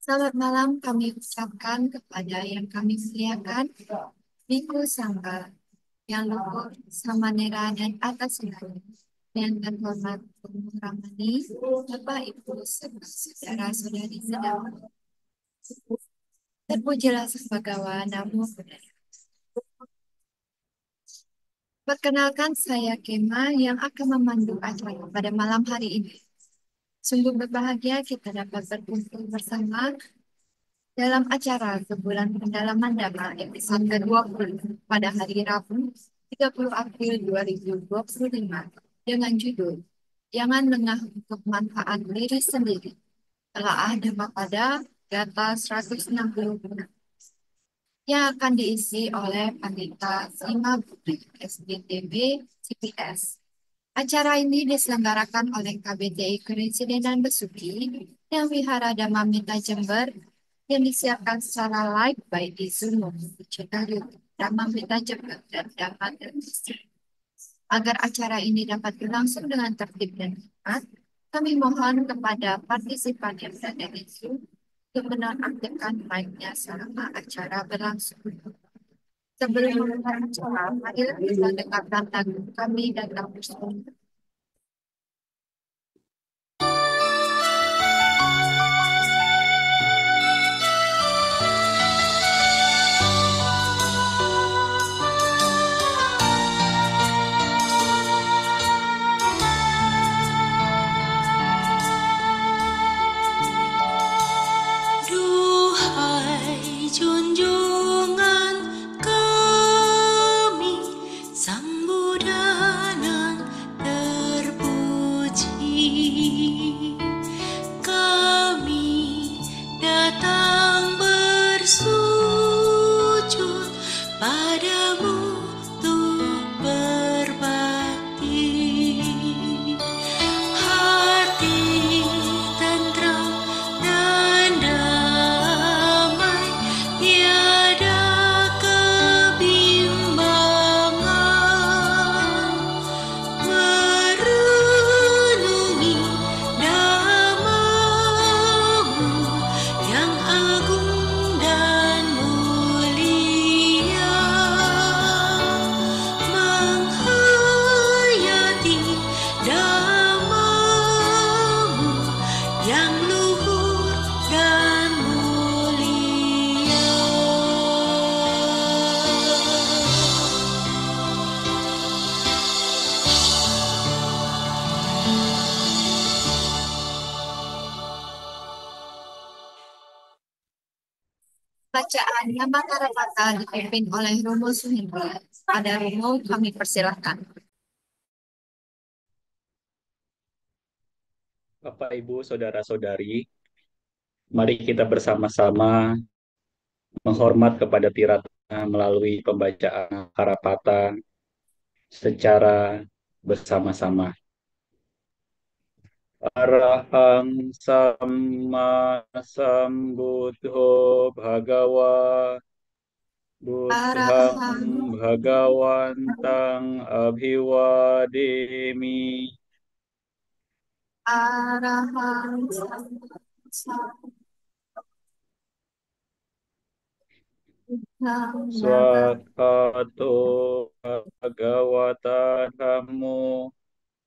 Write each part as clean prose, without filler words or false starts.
Selamat malam kami ucapkan kepada yang kami muliakan, Biku Sangga, yang luhur, samanera, dan atas itu. Yang terhormat Bung Ramani, Bapak Ibu, serta saudara-saudari sedang. Terpujilah Sang Bhagawa, Namo Buddhaya. Perkenalkan saya Kema yang akan memandu acara pada malam hari ini. Sungguh berbahagia kita dapat berkumpul bersama dalam acara Sebulan Pendalaman Dhamma episode ke-20 pada hari Rabu 30 April 2025 dengan judul Jangan lengah untuk manfaat diri sendiri. Telaah Dhammapada Gata 160 yang akan diisi oleh Pandita Sima Putri, SBTB, CPS. Acara ini diselenggarakan oleh KBTI Kerensidenan Besuki dan Wihara Dhamma Jember yang disiarkan secara live baik di Zoom maupun di channel YouTube Dhamma Jember dan Dhamma Indonesia. Agar acara ini dapat berlangsung dengan tertib dan cepat, kami mohon kepada partisipan yang berada di Zoom untuk menonaktifkan mic-nya selama acara berlangsung. Sebelum memulai acara, mari kita dengarkan lagu kami dan lagu sebelumnya. Duhai junjungan kami, Sang Buddha nan terpuji, kami datang bersujud padamu untuk berbakti. Hati tentram dan damai, tiada kebimbangan, merenungi namamu yang agung dan mulia, menghayati namamu yang luhur dan mulia. Bacaan Nama Karapata dipimpin oleh Romo Suhendra. Pada Romo kami persilahkan. Bapak, Ibu, Saudara-saudari, mari kita bersama-sama menghormat kepada Tiratna melalui pembacaan Karapata secara bersama-sama. Arahang Samma Sambuddho Bhagawa Buddhang Arahang Bhagawantang Abhiwademi. Arahang Swakato Bhagavata Dhammo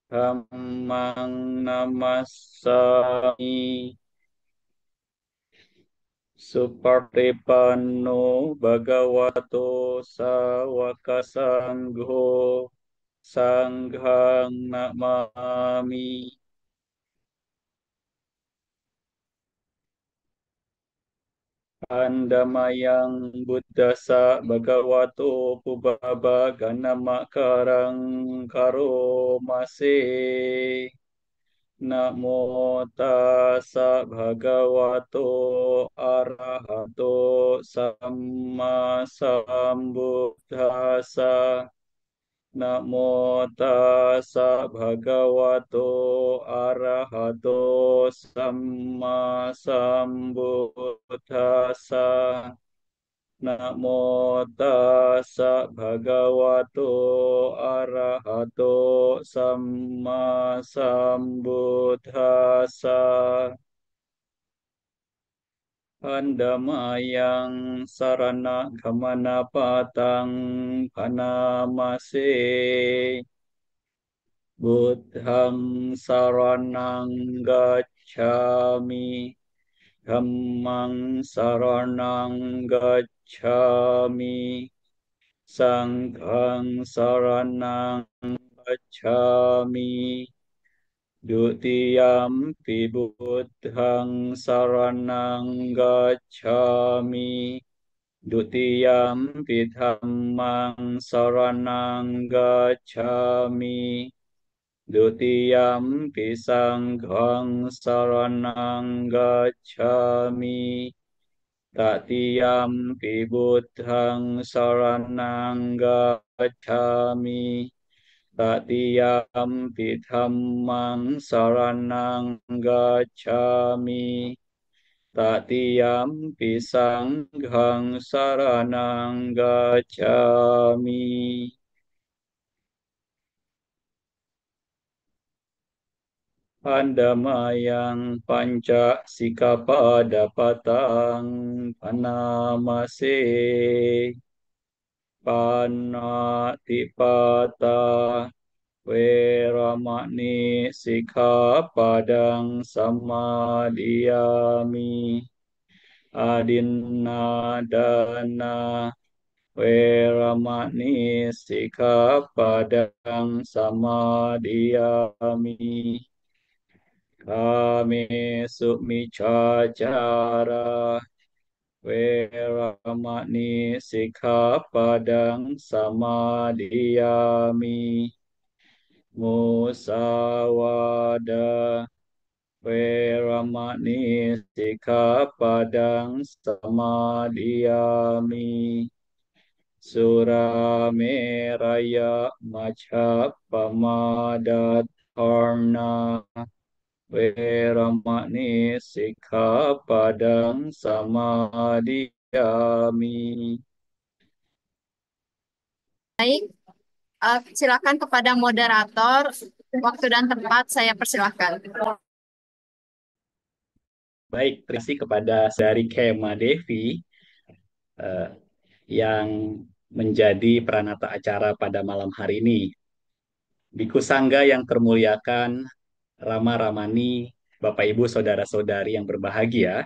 Dhammang Namassami. Supartipanno Bhagavato Sawaka Sangho Sanghang Namami. Andamayang Buddhasa Bhagavato Pubaba Ganamakarang Karomase. Namo tassa bhagavato arahato samma sambuddhassa. Namo tassa bhagavato arahato samma sambuddhassa. Namo tassa bhagavato arahato samma sambuddhassa. Pandamayang sarana gamana patang panamase. Buddhang saranang gacchami. Dhammang saranang gacchami. Sanghang saranang gacchami. Dutiyampi buddhang saranang gacchami. Dutiyampi dhammang saranang gacchami. Dutiyampi sanghang saranang gacchami. Tatiyampi buddhang saranang gacchami. Tatiyampi dhammang saranang gacchami. Tatiyampi sanghang saranang gacchami. Pandamayang panca sikapadapatang panamase. Panatipata Weramani sikkhapadang samadhiyami. Adinadana Weramani sikkhapadang samadhiyami. Kami sumicacara Weramani sikkhapadang samadhiyami. Musawada Weramani sikkhapadang samadhiyami. Surameraya Majappamadadharna Weramani sikkhapadang samadhiyami. Baik, silakan kepada moderator. Waktu dan tempat saya persilahkan. Baik, terima kasih kepada Saudari Kema Devi eh, yang menjadi peranata acara pada malam hari ini. Biku Sangga yang termuliakan, Rama Ramani, Bapak Ibu Saudara-saudari yang berbahagia,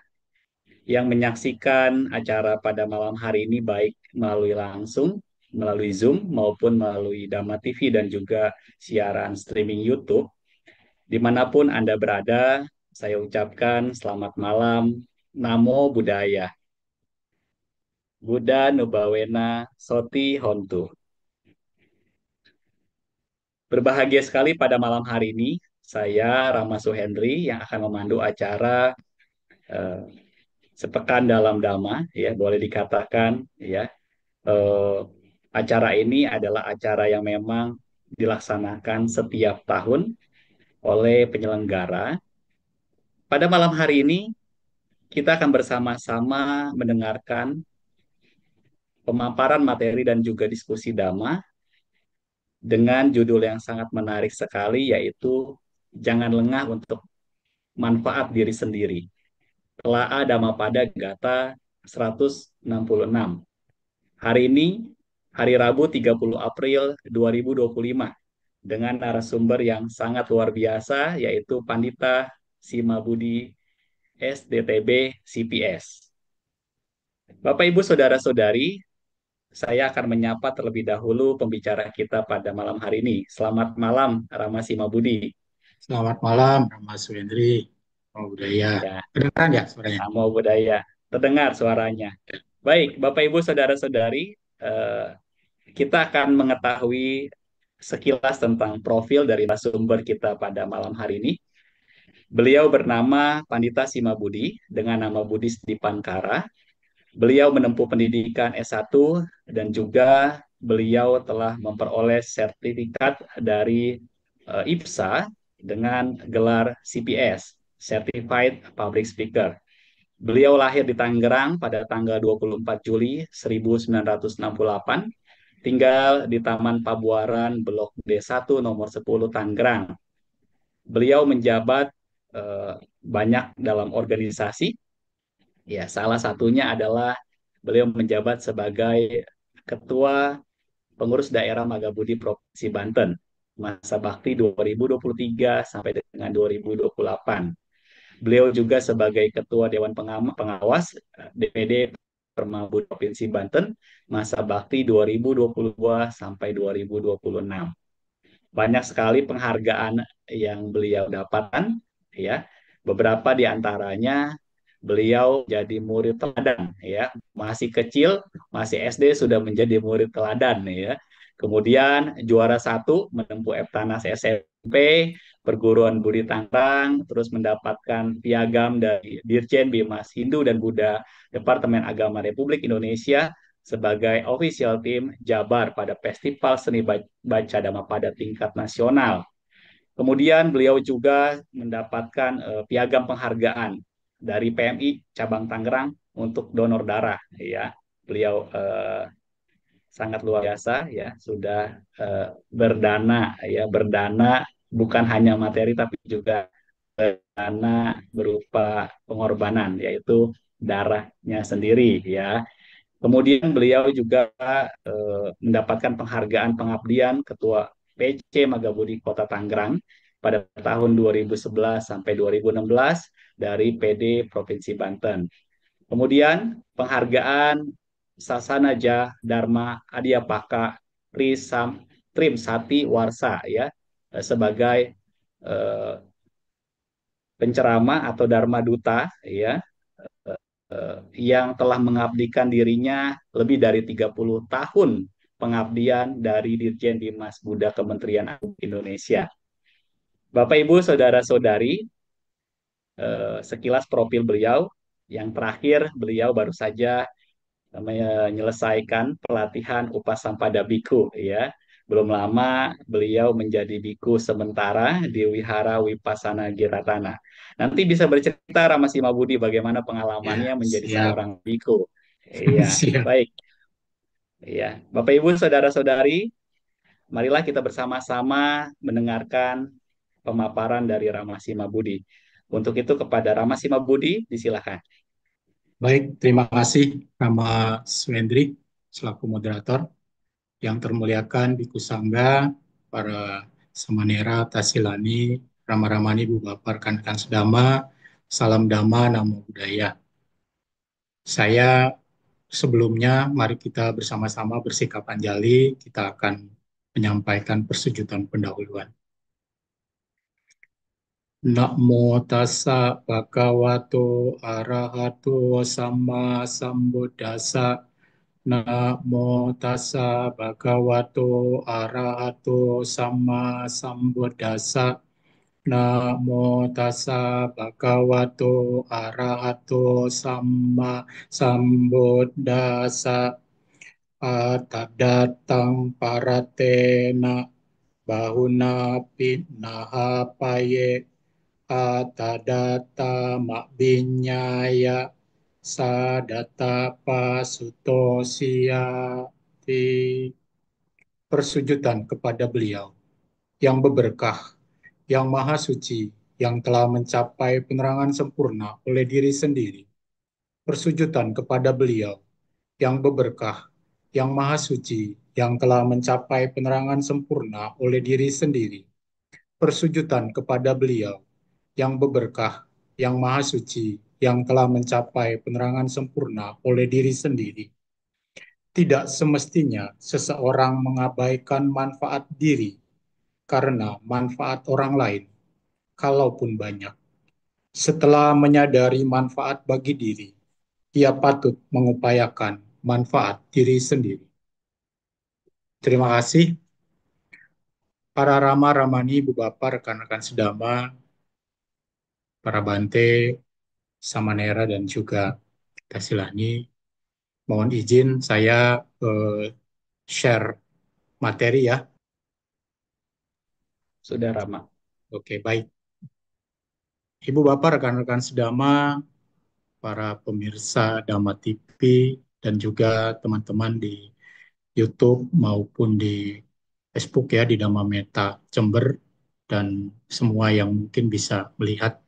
yang menyaksikan acara pada malam hari ini baik melalui langsung, melalui Zoom, maupun melalui Dhamma TV dan juga siaran streaming YouTube. Dimanapun Anda berada, saya ucapkan selamat malam, Namo Buddhaya. Buddha Nubawena Soti Hontu. Berbahagia sekali pada malam hari ini, saya Rama Suhendri yang akan memandu acara eh, Sepekan dalam Dhamma, ya boleh dikatakan, ya eh, acara ini adalah acara yang memang dilaksanakan setiap tahun oleh penyelenggara. Pada malam hari ini kita akan bersama-sama mendengarkan pemaparan materi dan juga diskusi Dhamma dengan judul yang sangat menarik sekali, yaitu Jangan Lengah untuk Manfaat Diri Sendiri. Telaah Dhammapada Gata 166. Hari ini, hari Rabu 30 April 2025, dengan narasumber yang sangat luar biasa, yaitu Pandita Sima Budi, SDTB CPS. Bapak, Ibu, Saudara-saudari, saya akan menyapa terlebih dahulu pembicara kita pada malam hari ini. Selamat malam, Rama Sima Budi. Selamat malam, Mas Wendri. Oh, budaya. Ya, Kedengaran ya suaranya? Namo Buddhaya. Terdengar suaranya. Baik, Bapak, Ibu, Saudara-saudari, eh, kita akan mengetahui sekilas tentang profil dari narasumber kita pada malam hari ini. Beliau bernama Pandita Sima Budi dengan nama Budis Dipankara. Beliau menempuh pendidikan S1 dan juga beliau telah memperoleh sertifikat dari IPSA dengan gelar CPS, Certified Public Speaker. Beliau lahir di Tangerang pada tanggal 24 Juli 1968, tinggal di Taman Pabuaran, Blok D1 nomor 10 Tangerang. Beliau menjabat banyak dalam organisasi Ya, salah satunya adalah beliau menjabat sebagai Ketua Pengurus Daerah Magabudi Provinsi Banten masa bakti 2023 sampai dengan 2028. Beliau juga sebagai Ketua Dewan Pengawas DPD Permabudi Provinsi Banten masa bakti 2022 sampai 2026. Banyak sekali penghargaan yang beliau dapatkan, ya. Beberapa di antaranya beliau jadi murid teladan, ya. Masih kecil, masih SD sudah menjadi murid teladan, ya. Kemudian juara satu menempuh Eptanas SMP perguruan Budi Tangerang, terus mendapatkan piagam dari Dirjen Bimas Hindu dan Buddha Departemen Agama Republik Indonesia sebagai official team Jabar pada Festival Seni Baca Dhamma pada tingkat nasional. Kemudian beliau juga mendapatkan piagam penghargaan dari PMI cabang Tangerang untuk donor darah, ya. Beliau sangat luar biasa, ya, sudah berdana, ya, berdana bukan hanya materi tapi juga dana berupa pengorbanan, yaitu darahnya sendiri, ya. Kemudian beliau juga mendapatkan penghargaan pengabdian Ketua PC Magabudi Kota Tangerang pada tahun 2011 sampai 2016 dari PD Provinsi Banten. Kemudian penghargaan Sasanaja Dharma Adiapaka Trisam Trim Sati Warsa, ya, sebagai eh, penceramah atau Dharma Duta, ya, yang telah mengabdikan dirinya lebih dari 30 tahun pengabdian dari Dirjen Dimas Buddha Kementerian Agama Indonesia. Bapak Ibu saudara-saudari, sekilas profil beliau. Yang terakhir, beliau baru saja menyelesaikan pelatihan Upasampada Biku, ya. Belum lama beliau menjadi biku sementara di Wihara Wipasana Giratana. Nanti bisa bercerita Rama Simabudi bagaimana pengalamannya Ya, menjadi siap. seorang biku. Iya, Siap. baik. Iya, Bapak Ibu saudara-saudari, marilah kita bersama-sama mendengarkan pemaparan dari Rama Simabudi. Untuk itu kepada Rama Simabudi disilakan. Baik, terima kasih Rama Swendri selaku moderator. Yang termuliakan Biku Sangga, para Samanera, Tasilani, Rama-Ramani, Bu Bapak, rekan-rekan sedama, salam dhamma, namo buddhaya. Saya sebelumnya, mari kita bersama-sama bersikap anjali, kita akan menyampaikan persujudan pendahuluan. Namo tassa bhagavato arahato sama sambuddhassa. Namo tassa bhagavato arahato sama sambuddhassa. Namo tassa bhagavato arahato sama sambuddhassa. Atadatang paratena bahuna pinahapaye atadata makbinyaya sadata pasutosiati. Persujudan kepada beliau yang berberkah, yang maha suci, yang telah mencapai penerangan sempurna oleh diri sendiri. Persujudan kepada beliau yang berberkah, yang maha suci, yang telah mencapai penerangan sempurna oleh diri sendiri. Persujudan kepada beliau yang berberkah, yang maha suci, yang telah mencapai penerangan sempurna oleh diri sendiri. Tidak semestinya seseorang mengabaikan manfaat diri karena manfaat orang lain, kalaupun banyak. Setelah menyadari manfaat bagi diri, ia patut mengupayakan manfaat diri sendiri. Terima kasih para Rama Ramani, Bu Bapak, rekan-rekan sedama, para Bante, Samanera, dan juga Tasilani. Mohon izin saya share materi ya. Sudah Rama. Oke, baik. Ibu Bapak, rekan-rekan sedama, para pemirsa Dhamma TV, dan juga teman-teman di YouTube maupun di Facebook ya, di Dhamma Meta Jember, dan semua yang mungkin bisa melihat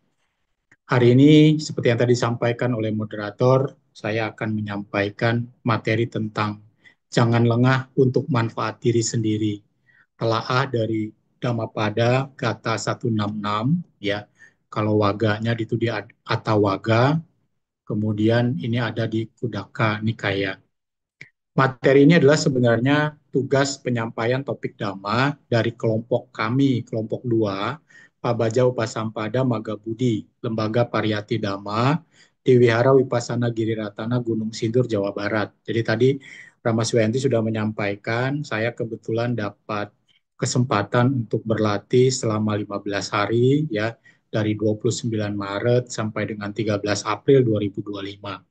Hari ini, seperti yang tadi disampaikan oleh moderator, saya akan menyampaikan materi tentang jangan lengah untuk manfaat diri sendiri. Telaah dari Dhammapada Gata 166, ya. Kalau waganya itu di Atawaga, kemudian ini ada di Kudaka Nikaya. Materi ini adalah sebenarnya tugas penyampaian topik Dhamma dari kelompok kami, kelompok 2, Pabaja Upasampada Magabudi, Lembaga Pariyati Dhamma, di Wihara Wipasana Giriratana Gunung Sindur, Jawa Barat. Jadi tadi Rama Suyanti sudah menyampaikan, saya kebetulan dapat kesempatan untuk berlatih selama 15 hari, ya, dari 29 Maret sampai dengan 13 April 2025.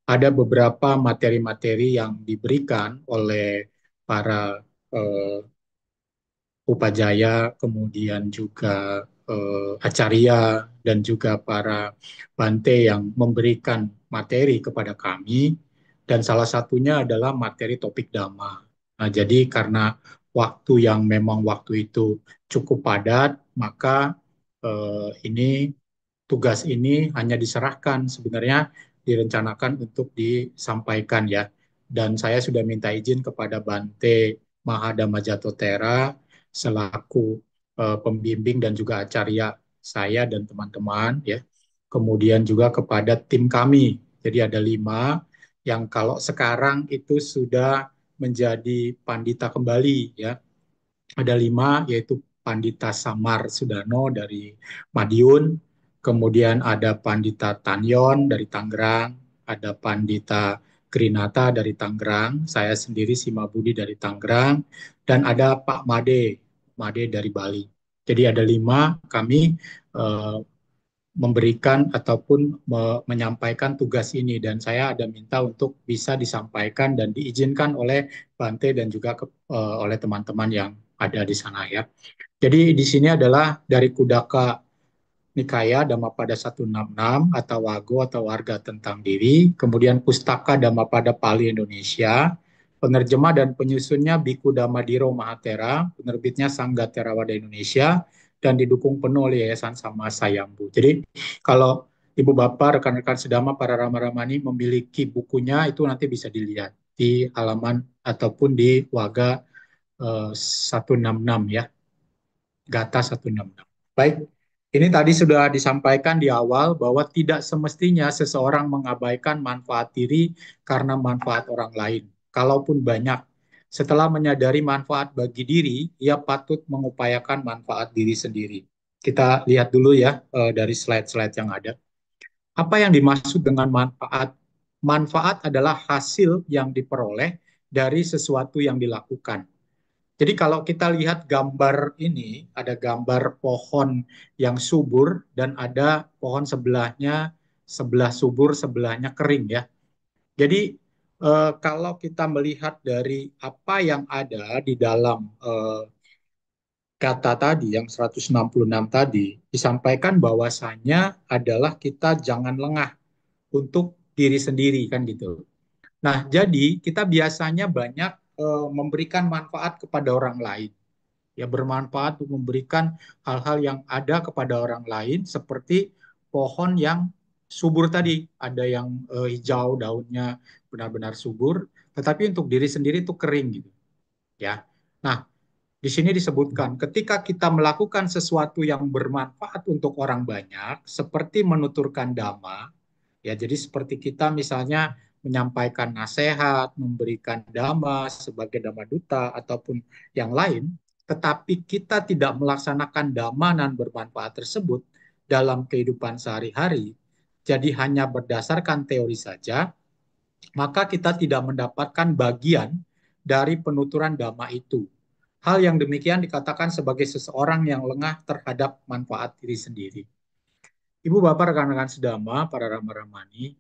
Ada beberapa materi-materi yang diberikan oleh para eh, Upajaya, kemudian juga Acarya, dan juga para Bante yang memberikan materi kepada kami, dan salah satunya adalah materi topik Dhamma. Nah, jadi karena waktu yang memang waktu itu cukup padat, maka ini tugas ini hanya diserahkan, sebenarnya direncanakan untuk disampaikan, ya. Dan saya sudah minta izin kepada Bante Mahadama Jatotera selaku pembimbing dan juga acarya saya dan teman-teman, ya. Kemudian juga kepada tim kami. Jadi ada 5 yang kalau sekarang itu sudah menjadi pandita kembali, ya. Ada 5, yaitu Pandita Samar Sudano dari Madiun, kemudian ada Pandita Tanyon dari Tangerang, ada Pandita Grinata dari Tangerang, saya sendiri Simabudi dari Tangerang, dan ada Pak Made, Made dari Bali. Jadi ada 5 kami eh, memberikan ataupun menyampaikan tugas ini, dan saya ada minta untuk bisa disampaikan dan diizinkan oleh Bante dan juga oleh teman-teman yang ada di sana, ya. Jadi di sini adalah dari Kudaka Nikaya Dhammapada 166 atau Wago atau Warga Tentang Diri, kemudian Pustaka Dhammapada Pali Indonesia, penerjemah dan penyusunnya Biku Dhammadiro Mahatera, penerbitnya Sangga Theravada Indonesia, dan didukung penuh oleh Yayasan Sama Sayambu. Jadi kalau Ibu Bapak, rekan-rekan sedama, para rama-ramani memiliki bukunya, itu nanti bisa dilihat di halaman ataupun di Waga 166, ya. Gata 166. Baik, ini tadi sudah disampaikan di awal bahwa tidak semestinya seseorang mengabaikan manfaat diri karena manfaat orang lain. Kalaupun banyak, setelah menyadari manfaat bagi diri, ia patut mengupayakan manfaat diri sendiri. Kita lihat dulu, ya, dari slide-slide yang ada. Apa yang dimaksud dengan manfaat? Manfaat adalah hasil yang diperoleh dari sesuatu yang dilakukan. Jadi kalau kita lihat gambar ini, ada gambar pohon yang subur dan ada pohon sebelahnya, sebelah subur, sebelahnya kering, ya. Jadi kalau kita melihat dari apa yang ada di dalam kata tadi, yang 166 tadi, disampaikan bahwasannya adalah kita jangan lengah untuk diri sendiri, kan gitu. Nah, jadi kita biasanya banyak memberikan manfaat kepada orang lain, ya, bermanfaat untuk memberikan hal-hal yang ada kepada orang lain, seperti pohon yang subur tadi, ada yang hijau daunnya benar-benar subur, tetapi untuk diri sendiri itu kering gitu, ya. Nah, di sini disebutkan ketika kita melakukan sesuatu yang bermanfaat untuk orang banyak, seperti menuturkan dhamma, ya, jadi seperti kita misalnya menyampaikan nasihat, memberikan dhamma sebagai dhamma duta ataupun yang lain, tetapi kita tidak melaksanakan dhamma dan bermanfaat tersebut dalam kehidupan sehari-hari, jadi hanya berdasarkan teori saja, maka kita tidak mendapatkan bagian dari penuturan dhamma itu. Hal yang demikian dikatakan sebagai seseorang yang lengah terhadap manfaat diri sendiri. Ibu Bapak, rekan-rekan sedama, para rama-ramani,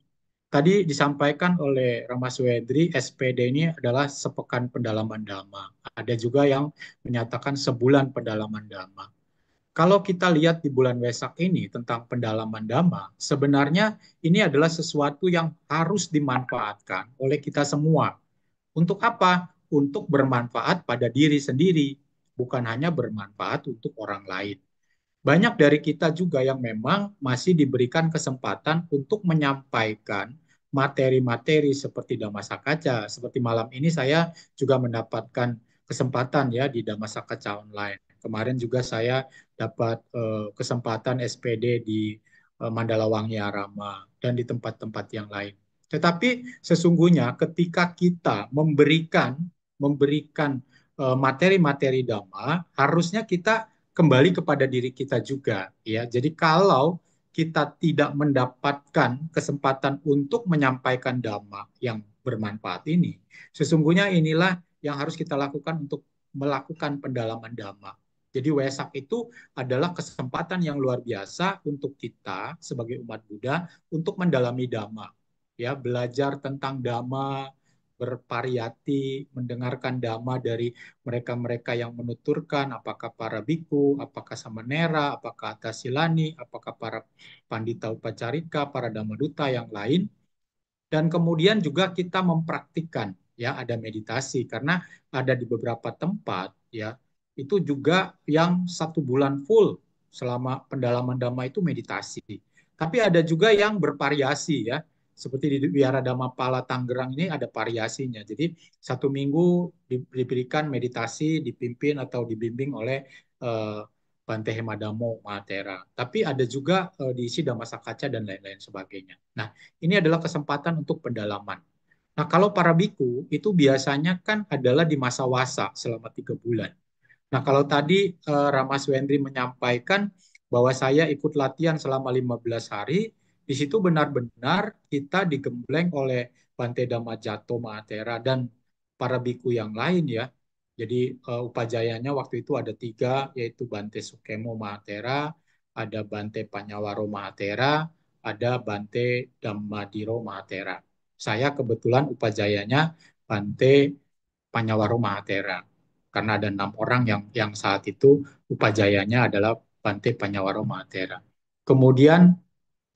tadi disampaikan oleh Rama Suhendri, SPD ini adalah sepekan pendalaman Dhamma. Ada juga yang menyatakan sebulan pendalaman Dhamma. Kalau kita lihat di bulan Wesak ini tentang pendalaman Dhamma, sebenarnya ini adalah sesuatu yang harus dimanfaatkan oleh kita semua. Untuk apa? Untuk bermanfaat pada diri sendiri, bukan hanya bermanfaat untuk orang lain. banyak dari kita juga yang memang masih diberikan kesempatan untuk menyampaikan materi-materi seperti Damasa Kaca. Seperti malam ini saya juga mendapatkan kesempatan ya di Damasa Kaca online. Kemarin juga saya dapat kesempatan SPD di Mandalawangi Arama dan di tempat-tempat yang lain. Tetapi sesungguhnya ketika kita memberikan materi-materi Dhamma, harusnya kita kembali kepada diri kita juga ya. Jadi kalau kita tidak mendapatkan kesempatan untuk menyampaikan dhamma yang bermanfaat ini, sesungguhnya inilah yang harus kita lakukan untuk melakukan pendalaman dhamma. Jadi Wesak itu adalah kesempatan yang luar biasa untuk kita sebagai umat Buddha untuk mendalami dhamma. Ya, belajar tentang dhamma, bervariati, mendengarkan dhamma dari mereka-mereka yang menuturkan, apakah para biku, apakah samanera, apakah atasilani, apakah para pandita upacarika, para dhammaduta yang lain, dan kemudian juga kita mempraktikkan ya, ada meditasi karena ada di beberapa tempat ya itu juga yang 1 bulan full selama pendalaman dhamma itu meditasi. Tapi ada juga yang bervariasi ya, seperti di Wihara Dhammapala Tangerang ini ada variasinya. Jadi 1 minggu diberikan meditasi, dipimpin atau dibimbing oleh Bante Hemadamo Mahatera. Tapi ada juga diisi Dhammasa Kaca dan lain-lain sebagainya. Nah, ini adalah kesempatan untuk pendalaman. Nah, kalau para biku itu biasanya kan adalah di masa wasa selama 3 bulan. Nah, kalau tadi Rama Swendri menyampaikan bahwa saya ikut latihan selama 15 hari, di situ benar-benar kita digembleng oleh Bante Dhammajato Mahatera dan para biku yang lain ya. Jadi upajayanya waktu itu ada 3, yaitu Bante Sukemo Mahatera, ada Bante Panyawaro Mahatera, ada Bante Dhammadiro Mahatera. Saya kebetulan upajayanya Bante Panyawaro Mahatera karena ada 6 orang yang saat itu upajayanya adalah Bante Panyawaro Mahatera. Kemudian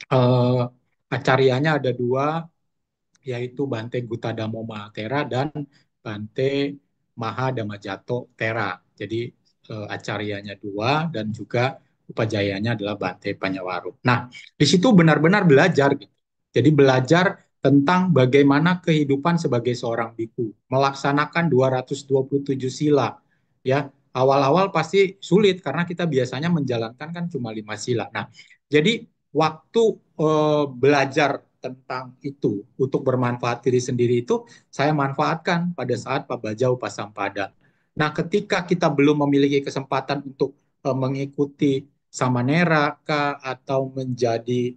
eh, acaryanya ada 2, yaitu Bante Gutadamo Mahatera dan Bante Mahadamajato Tera. Jadi acaryanya 2 dan juga upajayanya adalah Bante Panyawaro. Nah, di situ benar-benar belajar gitu. Jadi belajar tentang bagaimana kehidupan sebagai seorang biku, melaksanakan 227 sila. Ya, awal-awal pasti sulit karena kita biasanya menjalankan kan cuma 5 sila. Nah, jadi waktu belajar tentang itu untuk bermanfaat diri sendiri itu saya manfaatkan pada saat Pabaja Upasampada. Nah, ketika kita belum memiliki kesempatan untuk mengikuti samanera kah atau menjadi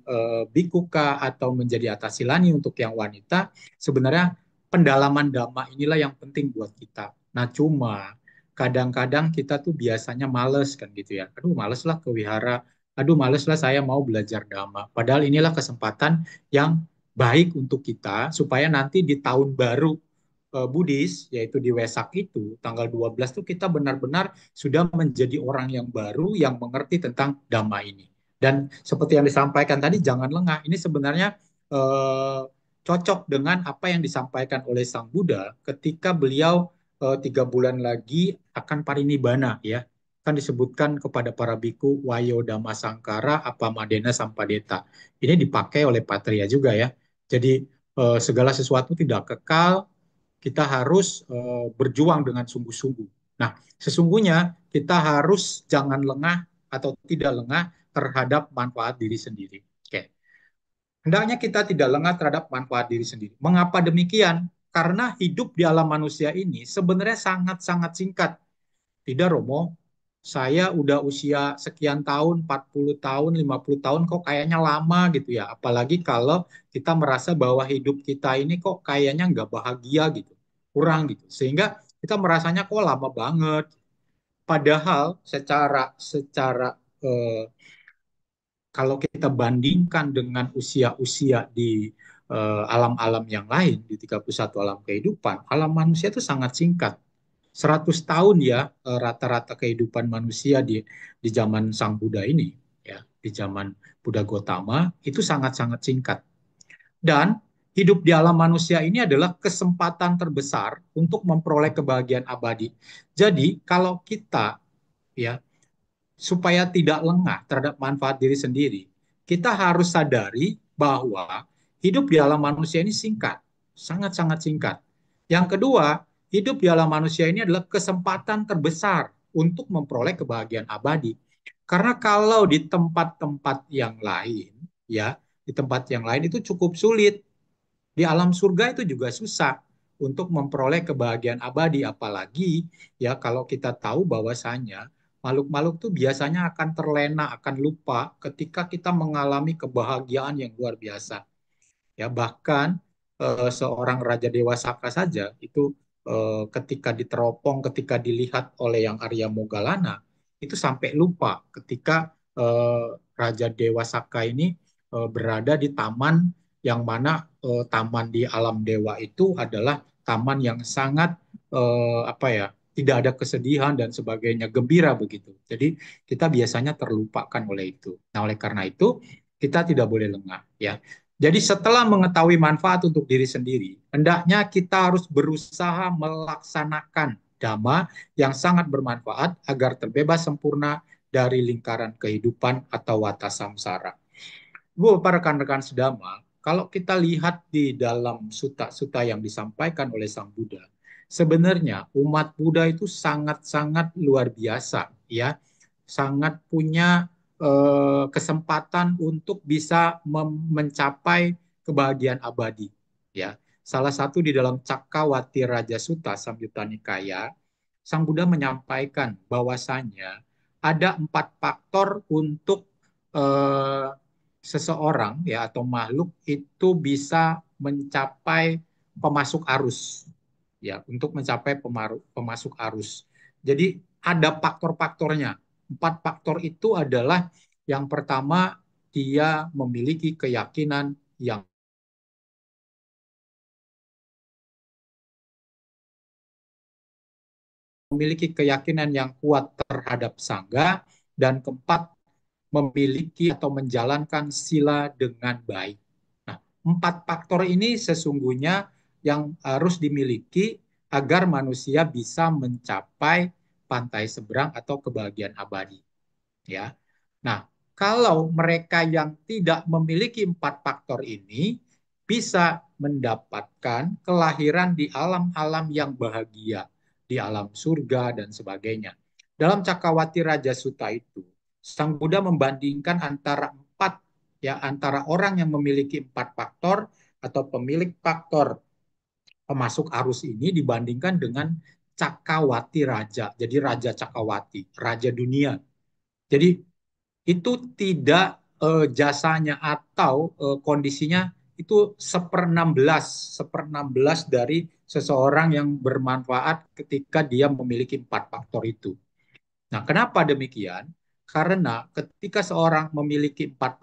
biku kah atau menjadi atasilani untuk yang wanita, sebenarnya pendalaman dhamma inilah yang penting buat kita. Nah, cuma kadang-kadang kita tuh biasanya males kan gitu ya. Aduh, males lah ke wihara, aduh males lah saya mau belajar dhamma. Padahal inilah kesempatan yang baik untuk kita supaya nanti di tahun baru Buddhis, yaitu di Wesak itu, tanggal 12 itu kita benar-benar sudah menjadi orang yang baru yang mengerti tentang dhamma ini. Dan seperti yang disampaikan tadi, jangan lengah. Ini sebenarnya cocok dengan apa yang disampaikan oleh Sang Buddha ketika beliau 3 bulan lagi akan parinibbana ya, kan disebutkan kepada para biku Wayo Dhamma Sangkara apa Madena Sampadeta. Ini dipakai oleh Patria juga ya. Jadi segala sesuatu tidak kekal, kita harus berjuang dengan sungguh-sungguh. Nah, sesungguhnya kita harus jangan lengah atau tidak lengah terhadap manfaat diri sendiri. Oke. Hendaknya kita tidak lengah terhadap manfaat diri sendiri. Mengapa demikian? Karena hidup di alam manusia ini sebenarnya sangat-sangat singkat. Tidak, Romo. Saya udah usia sekian tahun, 40 tahun, 50 tahun, kok kayaknya lama gitu ya. Apalagi kalau kita merasa bahwa hidup kita ini kok kayaknya nggak bahagia gitu. Kurang gitu. Sehingga kita merasanya kok lama banget. Padahal secara secara eh, kalau kita bandingkan dengan usia-usia di alam-alam yang lain, di 31 alam kehidupan, alam manusia itu sangat singkat. 100 tahun ya rata-rata kehidupan manusia di zaman Sang Buddha ini ya, di zaman Buddha Gotama itu sangat-sangat singkat. Dan hidup di alam manusia ini adalah kesempatan terbesar untuk memperoleh kebahagiaan abadi. Jadi kalau kita ya supaya tidak lengah terhadap manfaat diri sendiri, kita harus sadari bahwa hidup di alam manusia ini singkat, sangat-sangat singkat. Yang kedua, hidup di alam manusia ini adalah kesempatan terbesar untuk memperoleh kebahagiaan abadi. Karena kalau di tempat-tempat yang lain, ya, di tempat yang lain itu cukup sulit. Di alam surga itu juga susah untuk memperoleh kebahagiaan abadi, apalagi ya kalau kita tahu bahwasanya makhluk-makhluk tuh biasanya akan terlena, akan lupa ketika kita mengalami kebahagiaan yang luar biasa. Ya bahkan seorang Raja Dewa Saka saja itu ketika diteropong, ketika dilihat oleh yang Arya Mogalana, itu sampai lupa ketika Raja Dewa Saka ini berada di taman yang mana taman di alam dewa itu adalah taman yang sangat apa ya, tidak ada kesedihan dan sebagainya, gembira begitu. Jadi kita biasanya terlupakan oleh itu. Nah, oleh karena itu kita tidak boleh lengah ya. Jadi setelah mengetahui manfaat untuk diri sendiri, hendaknya kita harus berusaha melaksanakan dhamma yang sangat bermanfaat agar terbebas sempurna dari lingkaran kehidupan atau wata samsara. Bu, para rekan-rekan sedama, kalau kita lihat di dalam suta-suta yang disampaikan oleh Sang Buddha, sebenarnya umat Buddha itu sangat-sangat luar biasa, ya, sangat punya kesempatan untuk bisa mencapai kebahagiaan abadi. Ya, salah satu di dalam Cakkawati Raja Sutta Samyutta Nikaya, Sang Buddha menyampaikan bahwasanya ada 4 faktor untuk eh, seseorang ya atau makhluk itu bisa mencapai pemasuk arus ya untuk mencapai pemasuk arus. Jadi ada faktor-faktornya. 4 faktor itu adalah yang pertama dia memiliki keyakinan yang kuat terhadap sangga, dan keempat memiliki atau menjalankan sila dengan baik. Nah, 4 faktor ini sesungguhnya yang harus dimiliki agar manusia bisa mencapai pantai seberang atau kebahagiaan abadi. Ya, nah kalau mereka yang tidak memiliki 4 faktor ini bisa mendapatkan kelahiran di alam-alam yang bahagia, di alam surga dan sebagainya. Dalam Cakkawati Raja Sutta itu, Sang Buddha membandingkan antara antara orang yang memiliki 4 faktor atau pemilik faktor pemasuk arus ini dibandingkan dengan Cakkawati Raja. Jadi Raja Cakkawati, Raja dunia. Jadi itu tidak jasanya atau kondisinya itu seper 16 dari seseorang yang bermanfaat ketika dia memiliki 4 faktor itu. Nah, kenapa demikian? Karena ketika seorang memiliki 4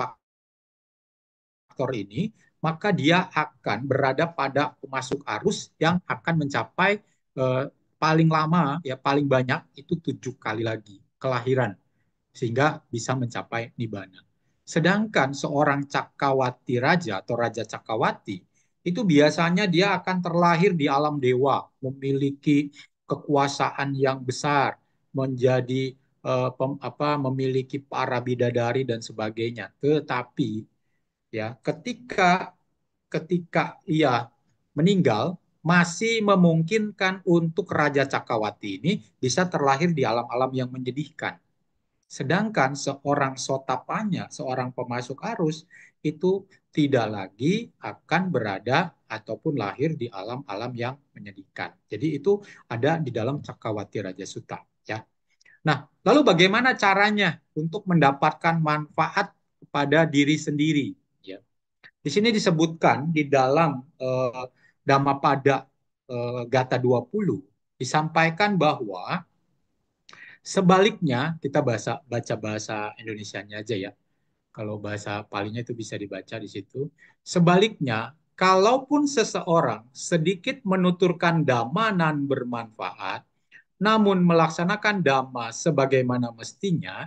faktor ini, maka dia akan berada pada pemasuk arus yang akan mencapai paling lama ya paling banyak itu 7 kali lagi kelahiran sehingga bisa mencapai nibbana. Sedangkan seorang Cakkawati Raja atau Raja Cakkawati itu biasanya dia akan terlahir di alam dewa, memiliki kekuasaan yang besar, menjadi memiliki para bidadari dan sebagainya. Tetapi ya ketika ketika ia meninggal masih memungkinkan untuk Raja Cakkawati ini bisa terlahir di alam-alam yang menyedihkan. Sedangkan seorang sotapanya, seorang pemasuk arus, itu tidak lagi akan berada ataupun lahir di alam-alam yang menyedihkan. Jadi itu ada di dalam Cakkawati Raja Sutta. Ya. Nah, lalu bagaimana caranya untuk mendapatkan manfaat kepada diri sendiri? Ya. Di sini disebutkan di dalam Dhammapada Gata 20, disampaikan bahwa sebaliknya, kita baca bahasa Indonesianya aja ya. Kalau bahasa palingnya itu bisa dibaca di situ. Sebaliknya, kalaupun seseorang sedikit menuturkan dhamma nan bermanfaat, namun melaksanakan dhamma sebagaimana mestinya,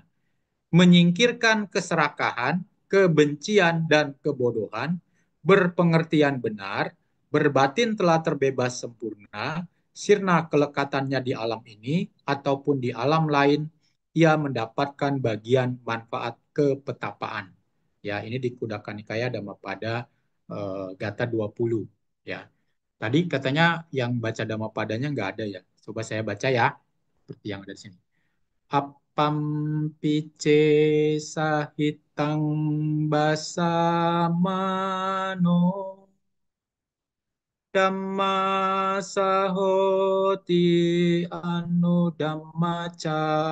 menyingkirkan keserakahan, kebencian, dan kebodohan, berpengertian benar, berbatin telah terbebas sempurna, sirna kelekatannya di alam ini ataupun di alam lain, ia mendapatkan bagian manfaat kepetapaan. Ya, ini di Kudaka Nikaya Dhammapada Gata 20. Ya. Tadi katanya yang baca Dhammapadanya nggak ada ya. Coba saya baca ya, seperti yang ada di sini. Apampice sahitang basamano Dhamma sahoti anu dhammacari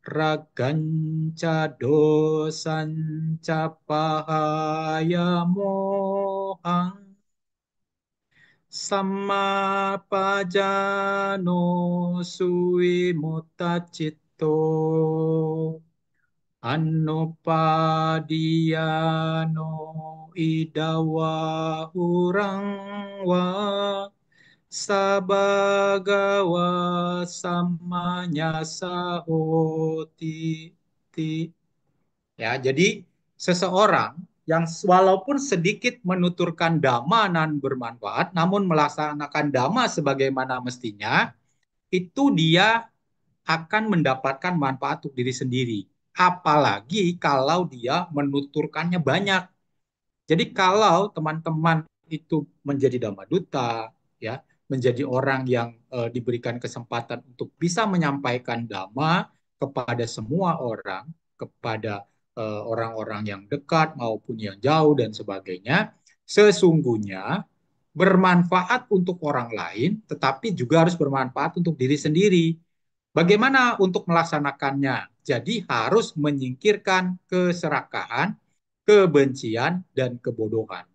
raganca dosanca pahaya mohang sama pajano sui mutacito Anupadiano idawa hurang wa sabagawa samanya sahoti ti. Ya, jadi seseorang yang walaupun sedikit menuturkan dhamma dan bermanfaat, namun melaksanakan dhamma sebagaimana mestinya, itu dia akan mendapatkan manfaat untuk diri sendiri. Apalagi kalau dia menuturkannya banyak. Jadi kalau teman-teman itu menjadi dhamma duta, ya, menjadi orang yang diberikan kesempatan untuk bisa menyampaikan dhamma kepada semua orang, kepada orang-orang yang dekat maupun yang jauh dan sebagainya, sesungguhnya bermanfaat untuk orang lain, tetapi juga harus bermanfaat untuk diri sendiri. Bagaimana untuk melaksanakannya? Jadi harus menyingkirkan keserakahan, kebencian, dan kebodohan.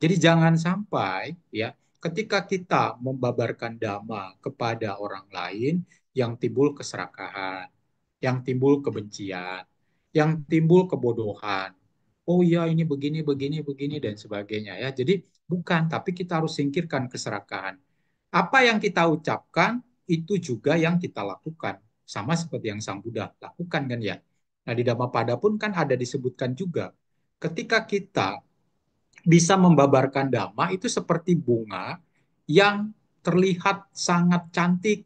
Jadi jangan sampai ya ketika kita membabarkan dhamma kepada orang lain yang timbul keserakahan, yang timbul kebencian, yang timbul kebodohan. Oh iya ini begini begini begini dan sebagainya ya. Jadi bukan, tapi kita harus singkirkan keserakahan. Apa yang kita ucapkan itu juga yang kita lakukan. Sama seperti yang Sang Buddha lakukan kan ya. Nah di Dhammapada pun kan ada disebutkan juga. Ketika kita bisa membabarkan dhamma itu seperti bunga yang terlihat sangat cantik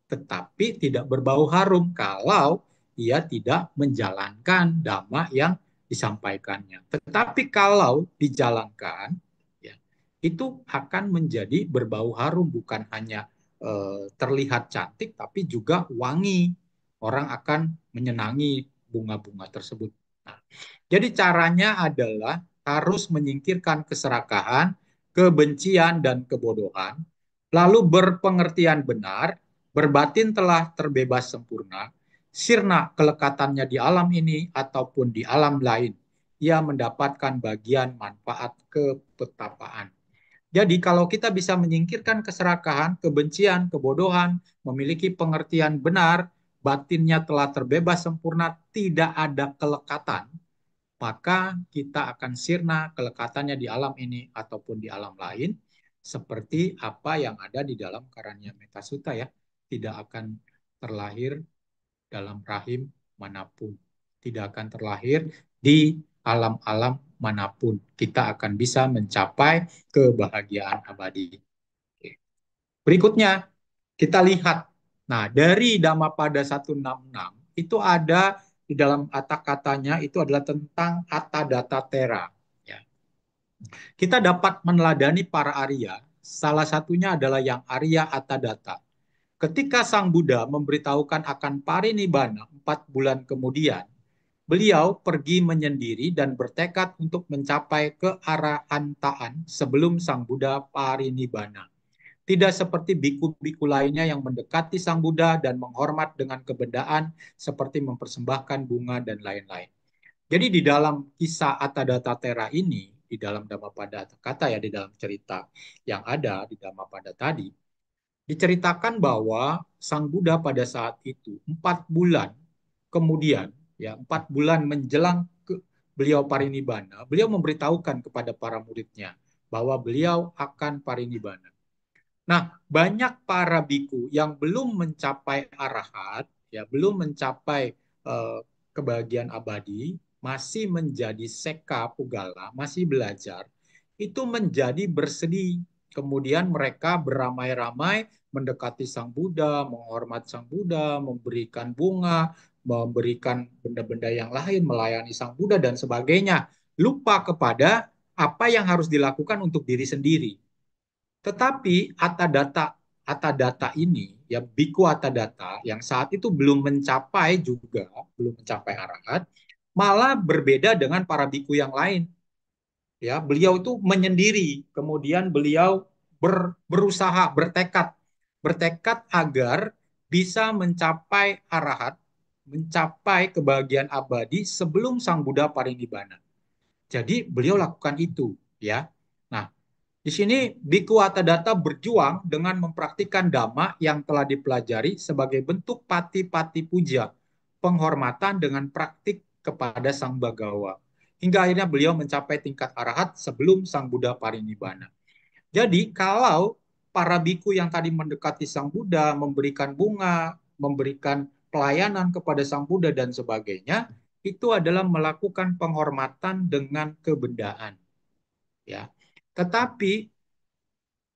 tetapi tidak berbau harum kalau ia tidak menjalankan dhamma yang disampaikannya. Tetapi kalau dijalankan ya, itu akan menjadi berbau harum, bukan hanya terlihat cantik tapi juga wangi. Orang akan menyenangi bunga-bunga tersebut. Nah, jadi caranya adalah harus menyingkirkan keserakahan, kebencian, dan kebodohan, lalu berpengertian benar, berbatin telah terbebas sempurna, sirna kelekatannya di alam ini ataupun di alam lain, ia mendapatkan bagian manfaat kepetapaan. Jadi kalau kita bisa menyingkirkan keserakahan, kebencian, kebodohan, memiliki pengertian benar, batinnya telah terbebas sempurna, tidak ada kelekatan, maka kita akan sirna kelekatannya di alam ini ataupun di alam lain, seperti apa yang ada di dalam Karanya Metta Sutta ya, tidak akan terlahir dalam rahim manapun, tidak akan terlahir di alam-alam manapun. Kita akan bisa mencapai kebahagiaan abadi. Berikutnya, kita lihat. Nah, dari Dhammapada 166, itu ada di dalam kata-katanya itu adalah tentang Atadata Tera. Ya. Kita dapat meneladani para Arya, salah satunya adalah yang Arya Atadata. Ketika Sang Buddha memberitahukan akan parinibbana 4 bulan kemudian, beliau pergi menyendiri dan bertekad untuk mencapai kearahantaan sebelum Sang Buddha parinibbana. Tidak seperti biku-biku lainnya yang mendekati Sang Buddha dan menghormat dengan kebendaan seperti mempersembahkan bunga dan lain-lain. Jadi di dalam kisah Atadata Tera ini, di dalam Dhammapada kata ya, di dalam cerita yang ada di Dhammapada tadi, diceritakan bahwa Sang Buddha pada saat itu 4 bulan kemudian, ya 4 bulan menjelang beliau parinibbana, beliau memberitahukan kepada para muridnya bahwa beliau akan parinibbana. Nah, banyak para biku yang belum mencapai arahat, ya belum mencapai kebahagiaan abadi, masih menjadi seka pugala, masih belajar, itu menjadi bersedih. Kemudian mereka beramai-ramai mendekati Sang Buddha, menghormat Sang Buddha, memberikan bunga, memberikan benda-benda yang lain, melayani Sang Buddha dan sebagainya. Lupa kepada apa yang harus dilakukan untuk diri sendiri. Tetapi Atadata ini, ya Biku Atadata yang saat itu belum mencapai arahat, malah berbeda dengan para biku yang lain. Ya, beliau itu menyendiri, kemudian beliau berusaha, bertekad agar bisa mencapai arahat, mencapai kebahagiaan abadi sebelum Sang Buddha parinibbana. Jadi beliau lakukan itu, ya. Nah, di sini Biku Atadata berjuang dengan mempraktikkan dhamma yang telah dipelajari sebagai bentuk pati-pati puja, penghormatan dengan praktik kepada Sang Bagawa. Hingga akhirnya beliau mencapai tingkat arahat sebelum Sang Buddha parinibbana. Jadi kalau para biku yang tadi mendekati Sang Buddha, memberikan bunga, memberikan pelayanan kepada Sang Buddha dan sebagainya, itu adalah melakukan penghormatan dengan kebendaan. Ya, tetapi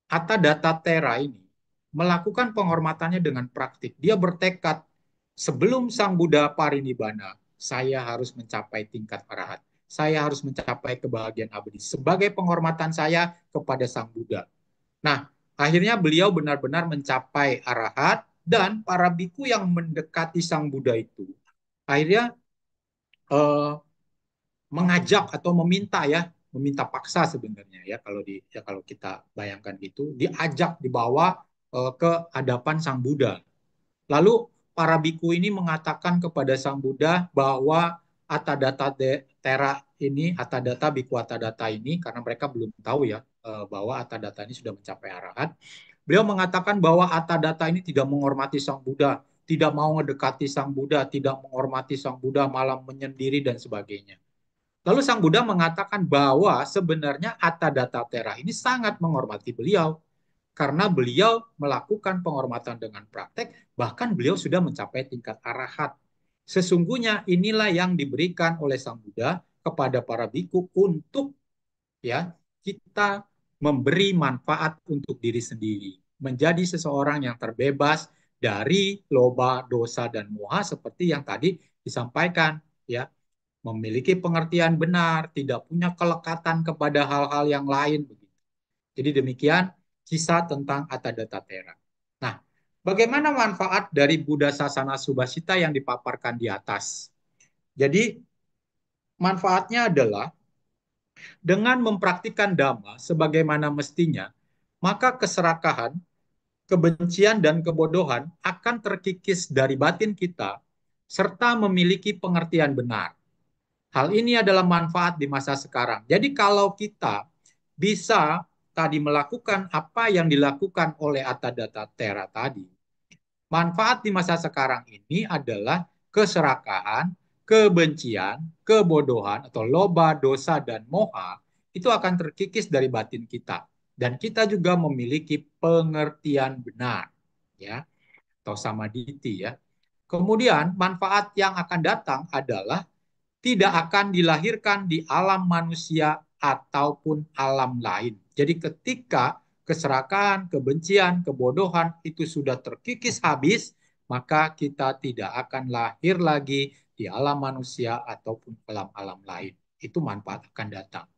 Atadata Tera ini melakukan penghormatannya dengan praktik. Dia bertekad sebelum Sang Buddha parinibbana, saya harus mencapai tingkat arahat. Saya harus mencapai kebahagiaan abadi sebagai penghormatan saya kepada Sang Buddha. Nah, akhirnya beliau benar-benar mencapai arahat dan para biku yang mendekati Sang Buddha itu akhirnya eh, mengajak atau meminta paksa sebenarnya ya kalau kita bayangkan gitu, diajak dibawa ke hadapan Sang Buddha. Lalu para biku ini mengatakan kepada Sang Buddha bahwa Atadata Tera ini, Atadata Biku Atadata ini, karena mereka belum tahu ya bahwa Atadata ini sudah mencapai arahat. Beliau mengatakan bahwa Atadata ini tidak menghormati Sang Buddha, tidak mau mendekati Sang Buddha, tidak menghormati Sang Buddha, malah menyendiri dan sebagainya. Lalu Sang Buddha mengatakan bahwa sebenarnya Atadata Tera ini sangat menghormati beliau karena beliau melakukan penghormatan dengan praktek, bahkan beliau sudah mencapai tingkat arahat. Sesungguhnya inilah yang diberikan oleh Sang Buddha kepada para biku untuk ya kita memberi manfaat untuk diri sendiri, menjadi seseorang yang terbebas dari loba, dosa dan moha seperti yang tadi disampaikan ya, memiliki pengertian benar, tidak punya kelekatan kepada hal-hal yang lain. Jadi demikian kisah tentang Atadata Tera. Nah, bagaimana manfaat dari Buddha Sasana Subhasita yang dipaparkan di atas? Jadi manfaatnya adalah dengan mempraktikkan Dhamma sebagaimana mestinya, maka keserakahan, kebencian, dan kebodohan akan terkikis dari batin kita, serta memiliki pengertian benar. Hal ini adalah manfaat di masa sekarang. Jadi kalau kita bisa tadi melakukan apa yang dilakukan oleh Atadata Tera tadi, manfaat di masa sekarang ini adalah keserakahan, kebencian, kebodohan atau loba, dosa, dan moha itu akan terkikis dari batin kita. Dan kita juga memiliki pengertian benar, ya, atau samaditi ya. Kemudian manfaat yang akan datang adalah tidak akan dilahirkan di alam manusia ataupun alam lain. Jadi ketika keserakahan, kebencian, kebodohan itu sudah terkikis habis, maka kita tidak akan lahir lagi di alam manusia ataupun alam-alam lain. Itu manfaat akan datang.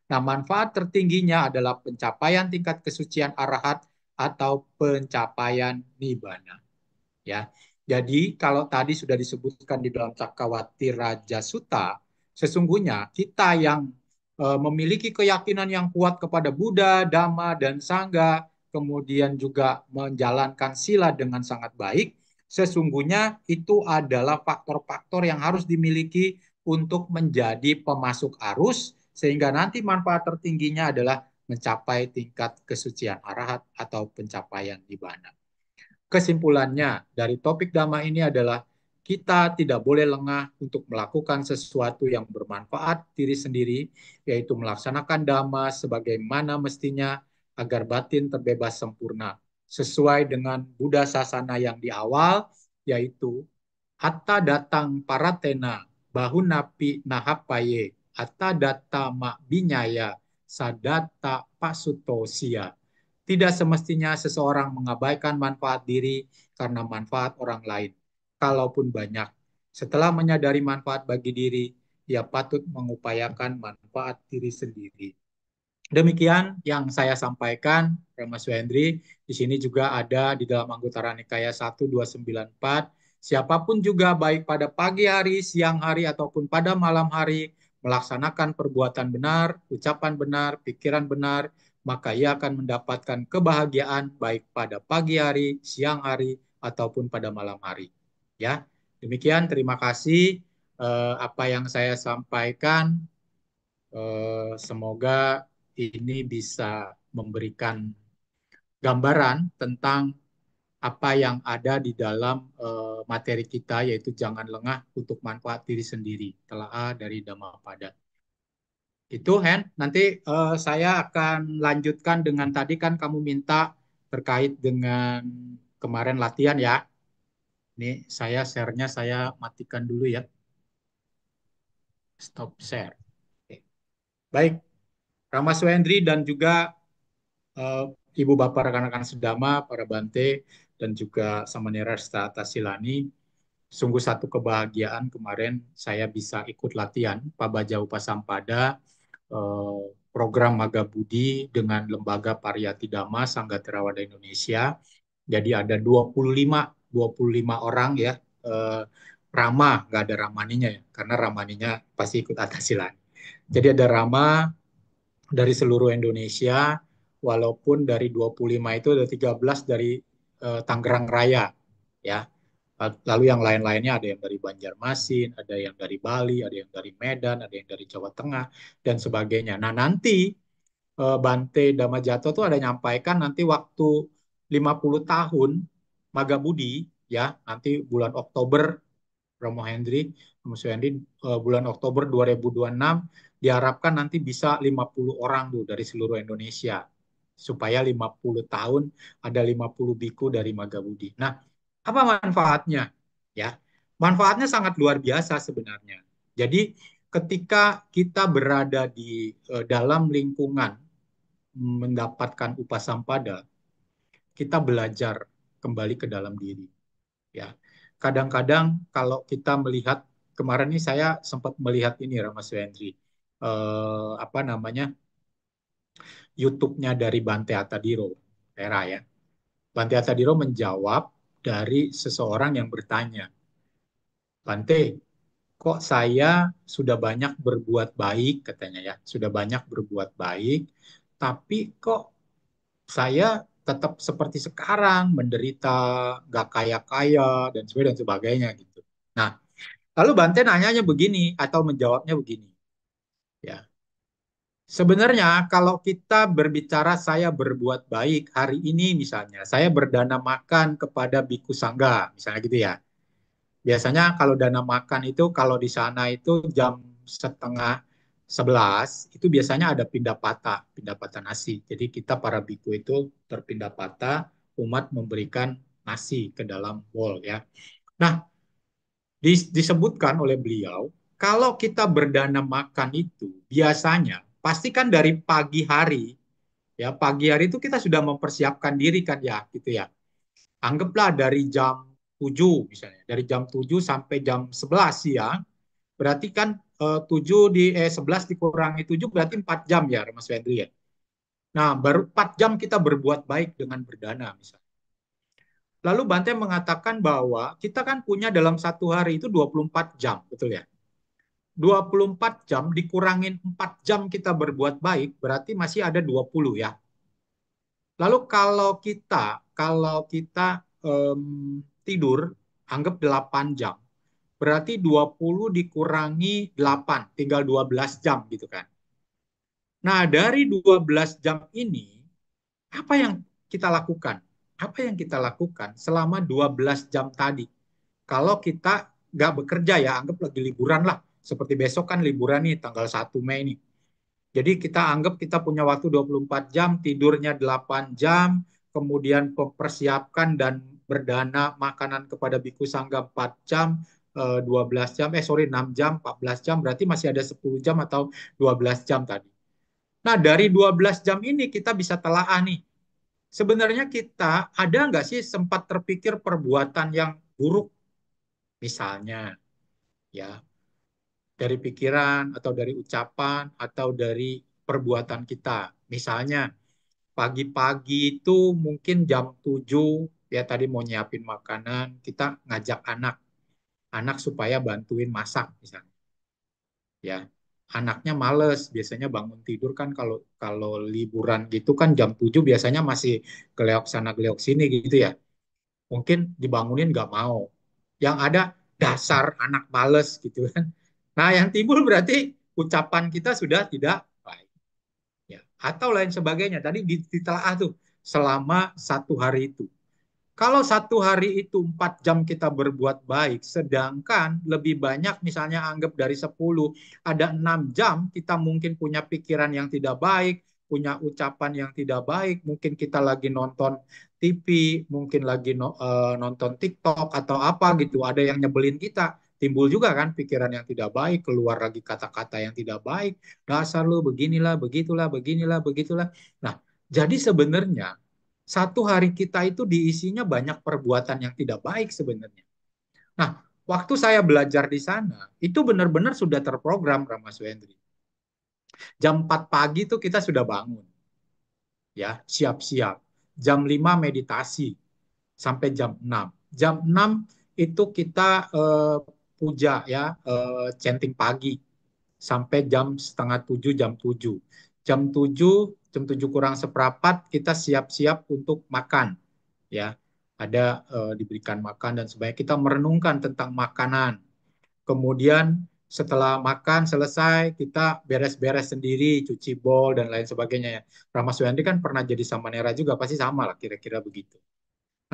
Nah, manfaat tertingginya adalah pencapaian tingkat kesucian arahat atau pencapaian nibbana. Ya. Jadi kalau tadi sudah disebutkan di dalam Cakkawati Raja Sutta, sesungguhnya kita yang memiliki keyakinan yang kuat kepada Buddha, Dhamma, dan Sangha, kemudian juga menjalankan sila dengan sangat baik, sesungguhnya itu adalah faktor-faktor yang harus dimiliki untuk menjadi pemasuk arus, sehingga nanti manfaat tertingginya adalah mencapai tingkat kesucian arahat atau pencapaian nibbana. Kesimpulannya dari topik Dhamma ini adalah kita tidak boleh lengah untuk melakukan sesuatu yang bermanfaat diri sendiri, yaitu melaksanakan Dhamma sebagaimana mestinya agar batin terbebas sempurna. Sesuai dengan Buddha Sasana yang di awal, yaitu Atta datang paratena bahunapi nahapaye, Atta data mak binyaya sadata pasutosia. Tidak semestinya seseorang mengabaikan manfaat diri karena manfaat orang lain. Kalaupun banyak, setelah menyadari manfaat bagi diri, ia patut mengupayakan manfaat diri sendiri. Demikian yang saya sampaikan, Mas Wendri. Di sini juga ada di dalam Anggota Nikaya 1294, siapapun juga baik pada pagi hari, siang hari, ataupun pada malam hari, melaksanakan perbuatan benar, ucapan benar, pikiran benar, maka ia akan mendapatkan kebahagiaan baik pada pagi hari, siang hari, ataupun pada malam hari. Ya, demikian. Terima kasih apa yang saya sampaikan. Semoga ini bisa memberikan gambaran tentang apa yang ada di dalam materi kita, yaitu jangan lengah untuk manfaat diri sendiri. Telaah dari Dhammapada. Itu, Hen. Nanti saya akan lanjutkan dengan tadi kan kamu minta terkait dengan kemarin latihan ya. Ini saya share-nya saya matikan dulu ya. Stop share. Oke. Baik, Rama Swendri dan juga eh, Ibu Bapak rekan-rekan sedama, para Bante, dan juga Samanera Resta Tasilani. Sungguh satu kebahagiaan kemarin saya bisa ikut latihan Pabaja Upasampada, program Maga Budi dengan Lembaga Pariyati Dhamma Sangga Theravada Indonesia. Jadi ada 25 orang ya, Rama, nggak ada Ramaninya ya, karena Ramaninya pasti ikut Atasilani. Jadi ada Rama dari seluruh Indonesia, walaupun dari 25 itu ada 13 dari Tangerang Raya, ya. Lalu yang lain-lainnya ada yang dari Banjarmasin, ada yang dari Bali, ada yang dari Medan, ada yang dari Jawa Tengah, dan sebagainya. Nah nanti Bante Damajato tuh ada nyampaikan nanti waktu 50 tahun Magabudi, ya, nanti bulan Oktober, Romo Hendri, Romo Suhendi, bulan Oktober 2026 diharapkan nanti bisa 50 orang tuh dari seluruh Indonesia supaya 50 tahun ada 50 biku dari Magabudi. Nah, apa manfaatnya? Ya, manfaatnya sangat luar biasa sebenarnya. Jadi ketika kita berada di dalam lingkungan mendapatkan upasampada, kita belajar kembali ke dalam diri. Ya, kadang-kadang kalau kita melihat kemarin ini saya sempat melihat ini Mas Wendri, apa namanya YouTube-nya dari Bante Atadiro, Era ya. Bante Atadiro menjawab dari seseorang yang bertanya, Bante, kok saya sudah banyak berbuat baik katanya ya, sudah banyak berbuat baik, tapi kok saya tetap seperti sekarang menderita, nggak kaya-kaya dan sebagainya gitu. Nah, lalu Bante nanyanya begini atau menjawabnya begini, ya. Sebenarnya kalau kita berbicara saya berbuat baik hari ini misalnya, saya berdana makan kepada Biku Sangga, misalnya gitu ya. Biasanya kalau dana makan itu kalau di sana itu jam setengah 11 itu biasanya ada pindah patah nasi. Jadi kita para biku itu terpindah patah, umat memberikan nasi ke dalam bowl ya. Nah, disebutkan oleh beliau, kalau kita berdana makan itu biasanya pastikan dari pagi hari, ya pagi hari itu kita sudah mempersiapkan diri kan ya, gitu ya. Anggaplah dari jam 7 misalnya, dari jam 7 sampai jam 11 siang, berarti kan 7 11 dikurangi 7 berarti 4 jam ya Mas Fendri ya. Nah, baru 4 jam kita berbuat baik dengan berdana misalnya. Lalu Bante mengatakan bahwa kita kan punya dalam satu hari itu 24 jam, betul ya? 24 jam dikurangin 4 jam kita berbuat baik, berarti masih ada 20 ya. Lalu kalau kita tidur, anggap 8 jam. Berarti 20 dikurangi 8, tinggal 12 jam gitu kan. Nah, dari 12 jam ini, apa yang kita lakukan? Apa yang kita lakukan selama 12 jam tadi? Kalau kita nggak bekerja ya, anggap lagi liburan lah. Seperti besok kan liburan nih, tanggal 1 Mei nih. Jadi kita anggap kita punya waktu 24 jam, tidurnya 8 jam, kemudian mempersiapkan dan berdana makanan kepada Biku Sangga 4 jam, 12 jam, 6 jam, 14 jam, berarti masih ada 10 jam atau 12 jam tadi. Nah, dari 12 jam ini kita bisa telaah nih. sebenarnya kita ada nggak sih sempat terpikir perbuatan yang buruk, misalnya ya dari pikiran atau dari ucapan atau dari perbuatan kita. Misalnya pagi-pagi itu mungkin jam 7 ya tadi mau nyiapin makanan, kita ngajak anak supaya bantuin masak misalnya. Ya. Anaknya males, biasanya bangun tidur kan kalau kalau liburan gitu kan jam 7 biasanya masih geleok sana geleok sini gitu ya. Mungkin dibangunin nggak mau. Yang ada dasar anak males gitu kan. Nah, yang timbul berarti ucapan kita sudah tidak baik. Ya. Atau lain sebagainya. Tadi ditelaah tuh selama 1 hari itu. Kalau 1 hari itu 4 jam kita berbuat baik, sedangkan lebih banyak misalnya anggap dari 10, ada 6 jam kita mungkin punya pikiran yang tidak baik, punya ucapan yang tidak baik, mungkin kita lagi nonton TV, mungkin lagi nonton TikTok atau apa gitu, ada yang nyebelin kita, timbul juga kan pikiran yang tidak baik, keluar lagi kata-kata yang tidak baik, dasar lu beginilah, begitulah, beginilah, begitulah. Nah, jadi sebenarnya 1 hari kita itu diisinya banyak perbuatan yang tidak baik sebenarnya. Nah, waktu saya belajar di sana, itu benar-benar sudah terprogram, Mas Wendri. Jam 4 pagi itu kita sudah bangun, ya, siap-siap. Jam 5 meditasi sampai jam 6. Jam 6 itu kita puja ya, chanting pagi sampai jam 6:30 jam 7. Jam 7 kurang seperempat kita siap-siap untuk makan ya. Ada diberikan makan dan sebagainya. Kita merenungkan tentang makanan. Kemudian setelah makan selesai kita beres-beres sendiri, cuci bol dan lain sebagainya ya. Rama Suyandi kan pernah jadi samanera juga, pasti sama lah kira-kira begitu.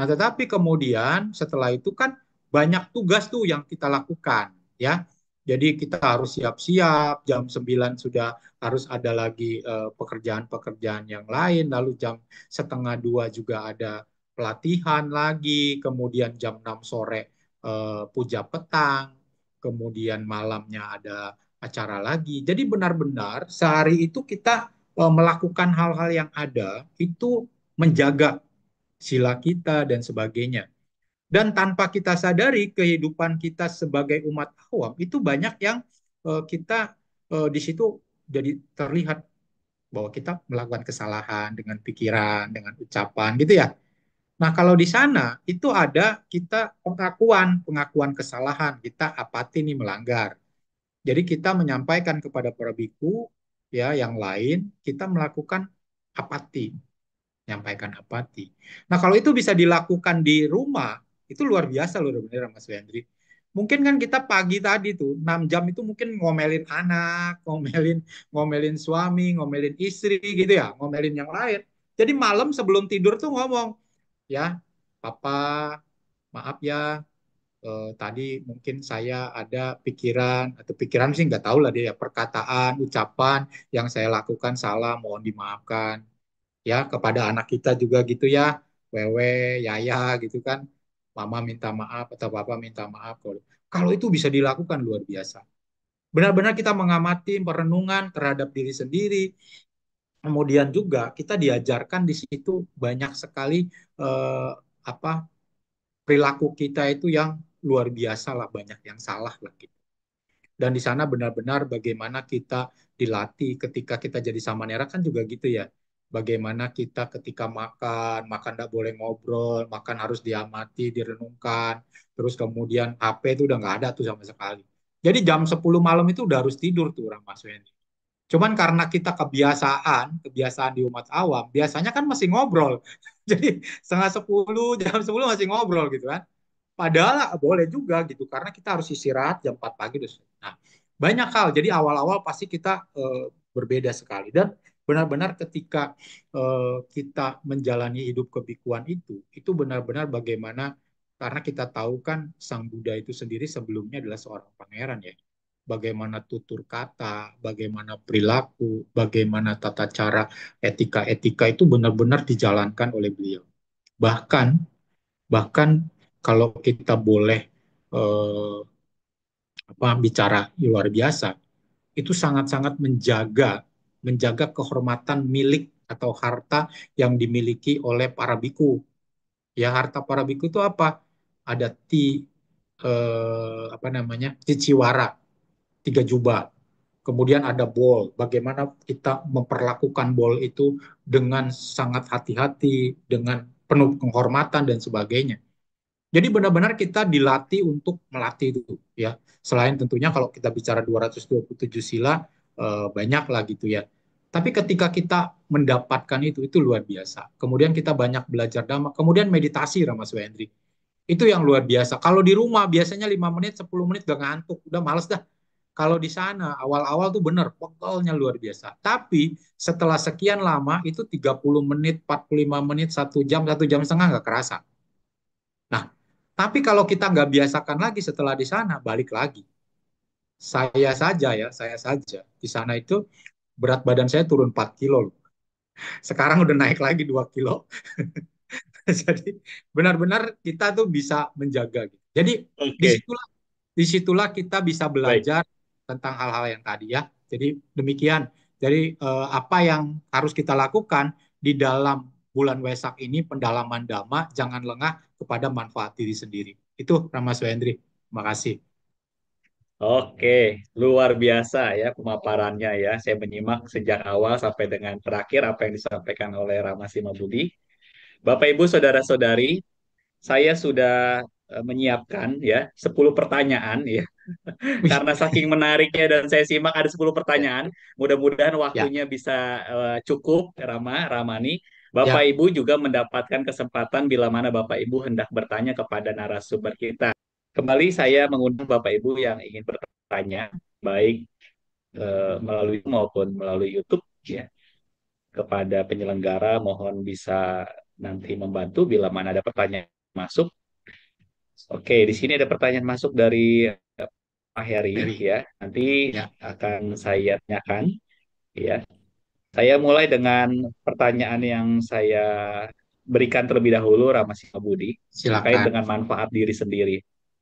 Nah, tetapi kemudian setelah itu kan banyak tugas tuh yang kita lakukan, ya. Jadi kita harus siap-siap, jam 9 sudah harus ada lagi pekerjaan-pekerjaan yang lain, lalu jam 1:30 juga ada pelatihan lagi, kemudian jam 6 sore puja petang, kemudian malamnya ada acara lagi. Jadi benar-benar sehari itu kita melakukan hal-hal yang ada, itu menjaga sila kita dan sebagainya. Dan tanpa kita sadari kehidupan kita sebagai umat awam itu banyak yang kita di situ jadi terlihat bahwa kita melakukan kesalahan dengan pikiran, dengan ucapan gitu ya. Nah, kalau di sana itu ada kita pengakuan kesalahan, kita apati nih melanggar. Jadi kita menyampaikan kepada para biku ya yang lain, kita melakukan apati, menyampaikan apati. Nah, kalau itu bisa dilakukan di rumah, itu luar biasa loh benar Mas Wendri. Mungkin kan kita pagi tadi tuh 6 jam itu mungkin ngomelin anak, ngomelin ngomelin suami, ngomelin istri gitu ya, ngomelin yang lain. Jadi malam sebelum tidur tuh ngomong, ya, Papa, maaf ya, tadi mungkin saya ada pikiran atau pikiran sih nggak tahu lah dia ya, perkataan, ucapan yang saya lakukan salah, mohon dimaafkan ya kepada anak kita juga gitu ya, Wewe, Yaya gitu kan, Mama minta maaf atau Papa minta maaf. Kalau itu bisa dilakukan luar biasa. Benar-benar kita mengamati perenungan terhadap diri sendiri. Kemudian juga kita diajarkan di situ banyak sekali eh, apa perilaku kita itu yang luar biasa lah, banyak yang salah lah gitu. Dan di sana benar-benar bagaimana kita dilatih ketika kita jadi samanera kan juga gitu ya. Bagaimana kita ketika makan, makan tidak boleh ngobrol, makan harus diamati, direnungkan. Terus kemudian HP itu udah nggak ada tuh sama sekali. Jadi jam 10 malam itu udah harus tidur tuh orang Mas Wendy. Cuman karena kita kebiasaan di umat awam, biasanya kan masih ngobrol. Jadi setengah 10, jam 10 masih ngobrol gitu kan. Padahal boleh juga gitu karena kita harus istirahat jam 4 pagi. Nah, banyak hal. Jadi awal-awal pasti kita berbeda sekali dan benar-benar ketika kita menjalani hidup kebikuan itu benar-benar bagaimana karena kita tahu kan Sang Buddha itu sendiri sebelumnya adalah seorang pangeran ya. Bagaimana tutur kata, bagaimana perilaku, bagaimana tata cara etika-etika itu benar-benar dijalankan oleh beliau. Bahkan bahkan kalau kita boleh eh, bicara luar biasa, itu sangat-sangat menjaga menjaga kehormatan milik atau harta yang dimiliki oleh para biku. Ya, harta para biku itu apa? Ada apa namanya? Ticiwara, 3 jubah. Kemudian ada bol. Bagaimana kita memperlakukan bol itu dengan sangat hati-hati, dengan penuh penghormatan dan sebagainya. Jadi benar-benar kita dilatih untuk melatih itu ya. Selain tentunya kalau kita bicara 227 sila banyak lah gitu ya. Tapi ketika kita mendapatkan itu luar biasa. Kemudian kita banyak belajar dhamma, kemudian meditasi Mas Wendri. Itu yang luar biasa. Kalau di rumah biasanya 5 menit, 10 menit udah ngantuk, udah males dah. Kalau di sana awal-awal tuh bener, pegelnya luar biasa. Tapi setelah sekian lama itu 30 menit, 45 menit, 1 jam, 1 jam setengah nggak kerasa. Nah, tapi kalau kita nggak biasakan lagi setelah di sana, balik lagi. Saya saja di sana itu berat badan saya turun 4 kilo loh. Sekarang udah naik lagi 2 kilo. Jadi benar-benar kita tuh bisa menjaga gitu. Jadi Oke, disitulah disitulah kita bisa baik. belajar tentang hal-hal yang tadi ya. Jadi demikian. Jadi apa yang harus kita lakukan di dalam bulan Wesak ini pendalaman Dhamma, jangan lengah kepada manfaat diri sendiri. Itu Mas Wendri. Terima kasih. Oke, luar biasa ya pemaparannya ya. Saya menyimak sejak awal sampai dengan terakhir apa yang disampaikan oleh Rama Simabudi. Bapak Ibu saudara-saudari, saya sudah menyiapkan ya 10 pertanyaan ya. Wih, Karena saking menariknya dan saya simak ada 10 ya, pertanyaan. Mudah-mudahan ya, waktunya bisa cukup Ramani. Bapak ya, Ibu juga mendapatkan kesempatan bila mana Bapak Ibu hendak bertanya kepada narasumber kita. Kembali saya mengundang Bapak Ibu yang ingin bertanya, baik melalui maupun melalui YouTube ya. Kepada penyelenggara mohon bisa nanti membantu bila mana ada pertanyaan masuk. Oke, di sini ada pertanyaan masuk dari Pak Heri Heri. ya. Nanti Ya, akan saya tanyakan ya. Saya mulai dengan pertanyaan yang saya berikan terlebih dahulu Rama Budi terkait silakan. dengan manfaat diri sendiri.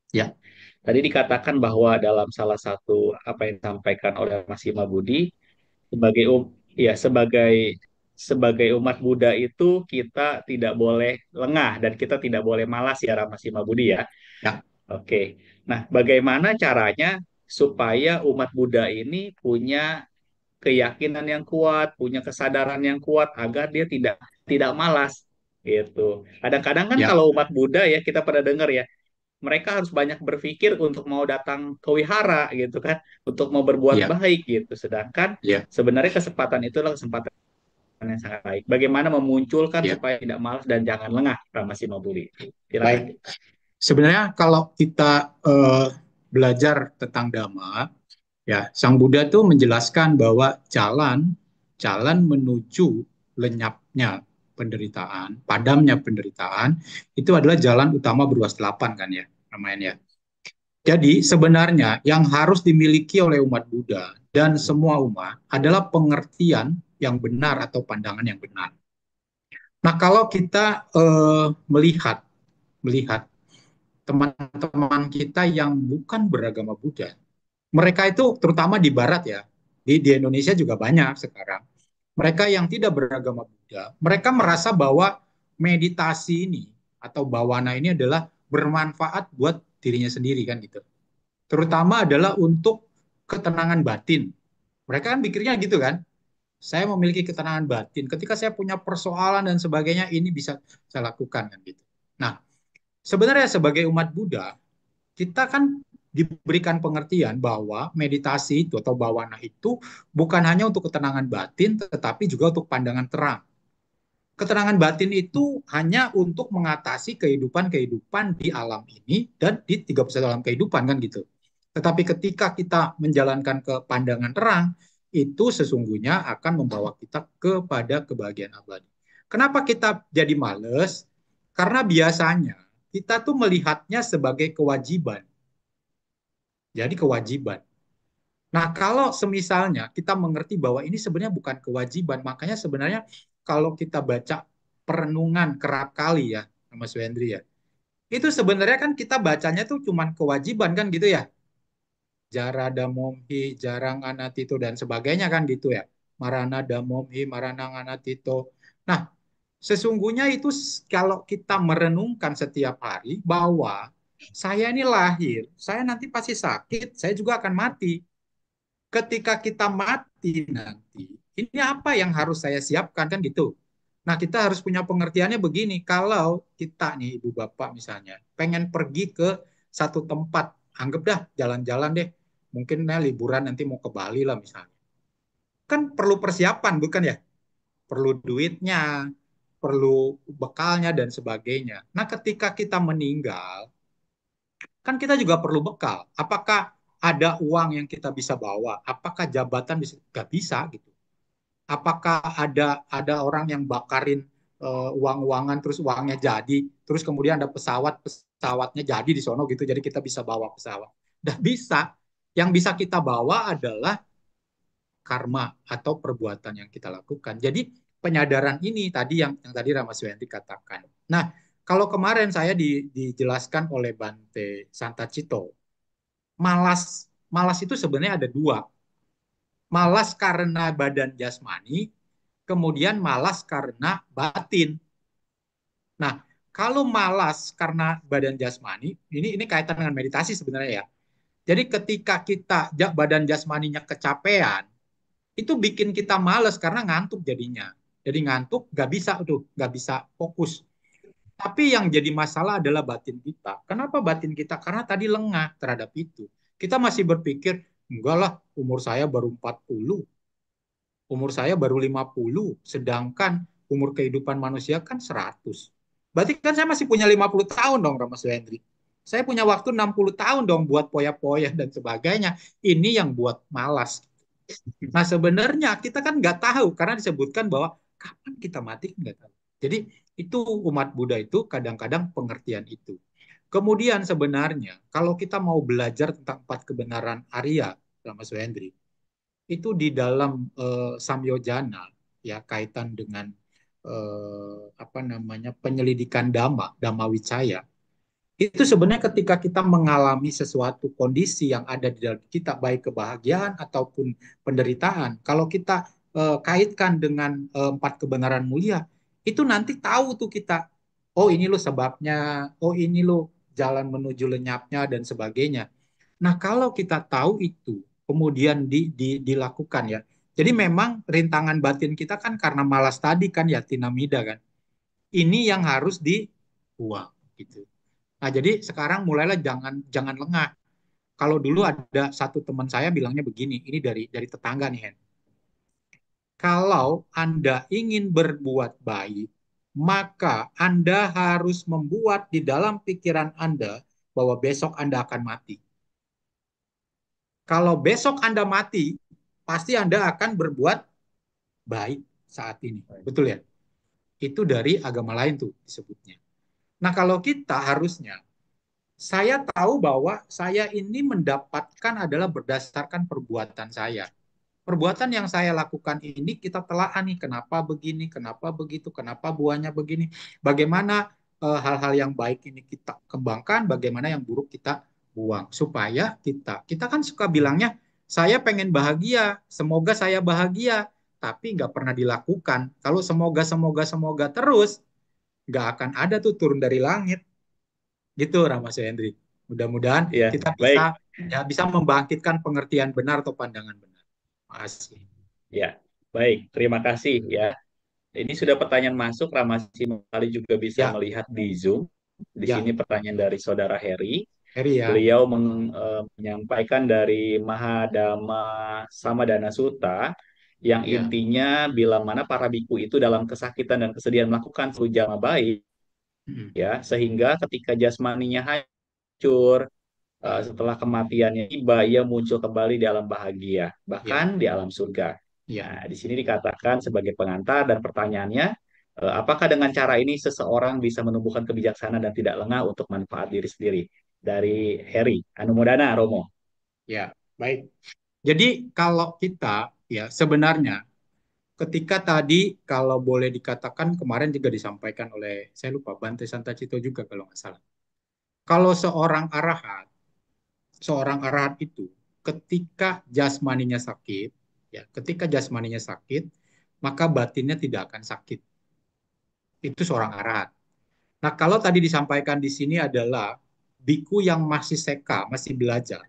Ya, Tadi dikatakan bahwa dalam salah satu apa yang disampaikan oleh Mas Budi sebagai ya sebagai umat Buddha itu kita tidak boleh lengah dan kita tidak boleh malas ya Rama Budi ya. ya, Oke. Nah, bagaimana caranya supaya umat Buddha ini punya keyakinan yang kuat, punya kesadaran yang kuat agar dia tidak tidak malas gitu. Kadang-kadang kan ya, kalau umat Buddha ya kita pernah dengar ya, mereka harus banyak berpikir untuk mau datang ke wihara gitu kan, untuk mau berbuat ya, baik gitu. Sedangkan ya, sebenarnya kesempatan itulah kesempatan yang sangat baik. Bagaimana memunculkan ya. supaya tidak malas dan jangan lengah, Rama Simaburi. Silakan. Baik. Sebenarnya kalau kita belajar tentang Dhamma, ya, Sang Buddha tuh menjelaskan bahwa jalan menuju lenyapnya penderitaan, padamnya penderitaan, itu adalah jalan utama beruas 8 kan ya, namanya ya. Jadi sebenarnya yang harus dimiliki oleh umat Buddha dan semua umat adalah pengertian yang benar atau pandangan yang benar. Nah, kalau kita melihat melihat teman-teman kita yang bukan beragama Buddha, mereka itu terutama di Barat ya, di Indonesia juga banyak sekarang. Mereka yang tidak beragama Buddha, mereka merasa bahwa meditasi ini atau bawana ini adalah bermanfaat buat dirinya sendiri kan gitu. Terutama adalah untuk ketenangan batin. Mereka kan pikirnya gitu kan. Saya memiliki ketenangan batin. Ketika saya punya persoalan dan sebagainya, ini bisa saya lakukan kan gitu. Nah, sebenarnya sebagai umat Buddha, kita kan diberikan pengertian bahwa meditasi itu atau bawana itu bukan hanya untuk ketenangan batin, tetapi juga untuk pandangan terang. Ketenangan batin itu hanya untuk mengatasi kehidupan-kehidupan di alam ini dan di 31 alam kehidupan kan gitu. Tetapi ketika kita menjalankan ke pandangan terang, itu sesungguhnya akan membawa kita kepada kebahagiaan abadi. Kenapa kita jadi males? Karena biasanya kita tuh melihatnya sebagai kewajiban. Jadi kewajiban. Nah, kalau semisalnya kita mengerti bahwa ini sebenarnya bukan kewajiban, makanya sebenarnya kalau kita baca perenungan kerap kali ya, Mas Wendri ya, itu sebenarnya kan kita bacanya tuh cuman kewajiban kan gitu ya. Jarada momhi, jarang anati itu dan sebagainya kan gitu ya. marana damomhi marana nganatito. Nah, sesungguhnya itu kalau kita merenungkan setiap hari bahwa saya ini lahir, saya nanti pasti sakit, saya juga akan mati. Ketika kita mati nanti, ini apa yang harus saya siapkan kan gitu. Nah, kita harus punya pengertiannya begini, kalau kita nih ibu bapak misalnya pengen pergi ke satu tempat, anggap dah jalan-jalan deh, mungkin liburan nanti mau ke Bali lah misalnya. Kan perlu persiapan bukan ya? Perlu duitnya, perlu bekalnya dan sebagainya. Nah, ketika kita meninggal, kan kita juga perlu bekal. Apakah ada uang yang kita bisa bawa? Apakah jabatan bisa? Gak bisa gitu. Apakah ada orang yang bakarin uang-uangan terus uangnya jadi, terus kemudian ada pesawatnya jadi di sono gitu, jadi kita bisa bawa pesawat? Gak bisa. Yang bisa kita bawa adalah karma atau perbuatan yang kita lakukan. Jadi penyadaran ini tadi yang tadi Ramas Wendri katakan. Nah, kalau kemarin saya dijelaskan oleh Bante Santacito, malas malas itu sebenarnya ada dua. Malas karena badan jasmani, kemudian malas karena batin. Nah, kalau malas karena badan jasmani, ini kaitan dengan meditasi sebenarnya ya. Jadi ketika kita badan jasmaninya kecapean, itu bikin kita males karena ngantuk jadinya. Jadi ngantuk nggak bisa tuh, nggak bisa fokus. Tapi yang jadi masalah adalah batin kita. Kenapa batin kita? Karena tadi lengah terhadap itu. Kita masih berpikir, enggak lah, umur saya baru 40, umur saya baru 50, sedangkan umur kehidupan manusia kan 100. Berarti kan saya masih punya 50 tahun dong, Mas Hendri. Saya punya waktu 60 tahun dong buat poya-poya dan sebagainya. Ini yang buat malas. Nah, sebenarnya kita kan nggak tahu karena disebutkan bahwa kapan kita mati nggak tahu. Jadi itu umat Buddha itu kadang-kadang pengertian itu. Kemudian sebenarnya kalau kita mau belajar tentang empat kebenaran Arya, Mas Wendri, itu di dalam Samyojana ya kaitan dengan apa namanya penyelidikan Dhamma Wicaya, itu sebenarnya ketika kita mengalami sesuatu kondisi yang ada di dalam kita, baik kebahagiaan ataupun penderitaan, kalau kita kaitkan dengan empat kebenaran mulia, itu nanti tahu tuh kita, oh ini lo sebabnya, oh ini lo jalan menuju lenyapnya dan sebagainya. Nah, kalau kita tahu itu, kemudian dilakukan ya. Jadi memang rintangan batin kita kan karena malas tadi kan ya, tinamida kan. Ini yang harus dibuang gitu. Nah, jadi sekarang mulailah jangan jangan lengah. Kalau dulu ada satu teman saya bilangnya begini, ini dari tetangga nih, Hen. Kalau Anda ingin berbuat baik, maka Anda harus membuat di dalam pikiran Anda bahwa besok Anda akan mati. Kalau besok Anda mati, pasti Anda akan berbuat baik saat ini. Betul ya? Itu dari agama lain tuh disebutnya. Nah, kalau kita harusnya saya tahu bahwa saya ini mendapatkan adalah berdasarkan perbuatan saya. Perbuatan yang saya lakukan ini kita telah nih, kenapa begini, kenapa begitu, kenapa buahnya begini, bagaimana hal-hal yang baik ini kita kembangkan, bagaimana yang buruk kita buang, supaya kita kan suka bilangnya, saya pengen bahagia, semoga saya bahagia, tapi nggak pernah dilakukan. Kalau semoga, semoga, semoga terus, nggak akan ada tuh turun dari langit. Gitu, Mas Hendri. Mudah-mudahan Ya, kita bisa baik. ya bisa membangkitkan pengertian benar atau pandangan benar. Makasih. Ya, baik. Terima kasih ya. Ini sudah pertanyaan masuk, Ramasi kali juga bisa Ya, melihat di Zoom. Di sini ya, pertanyaan dari Saudara Heri. Heri ya. Beliau menyampaikan dari Mahadama Samadana Sutta yang Ya. intinya bila mana para biku itu dalam kesakitan dan kesedihan melakukan suatu jama baik Mm, ya sehingga ketika jasmaninya hancur setelah kematiannya tiba ia muncul kembali di alam bahagia ya, bahkan di alam surga. ya. Nah, di sini dikatakan sebagai pengantar dan pertanyaannya apakah dengan cara ini seseorang bisa menumbuhkan kebijaksanaan dan tidak lengah untuk manfaat diri sendiri? Dari Heri Anumodana Romo. Ya, baik. Jadi kalau kita ya sebenarnya ketika tadi kalau boleh dikatakan kemarin juga disampaikan oleh saya lupa Bante Santacito juga kalau nggak salah. Kalau seorang arahat itu ketika jasmaninya sakit, Ya, ketika jasmaninya sakit, maka batinnya tidak akan sakit. Itu seorang arahat. Nah, kalau tadi disampaikan di sini adalah biku yang masih seka, masih belajar,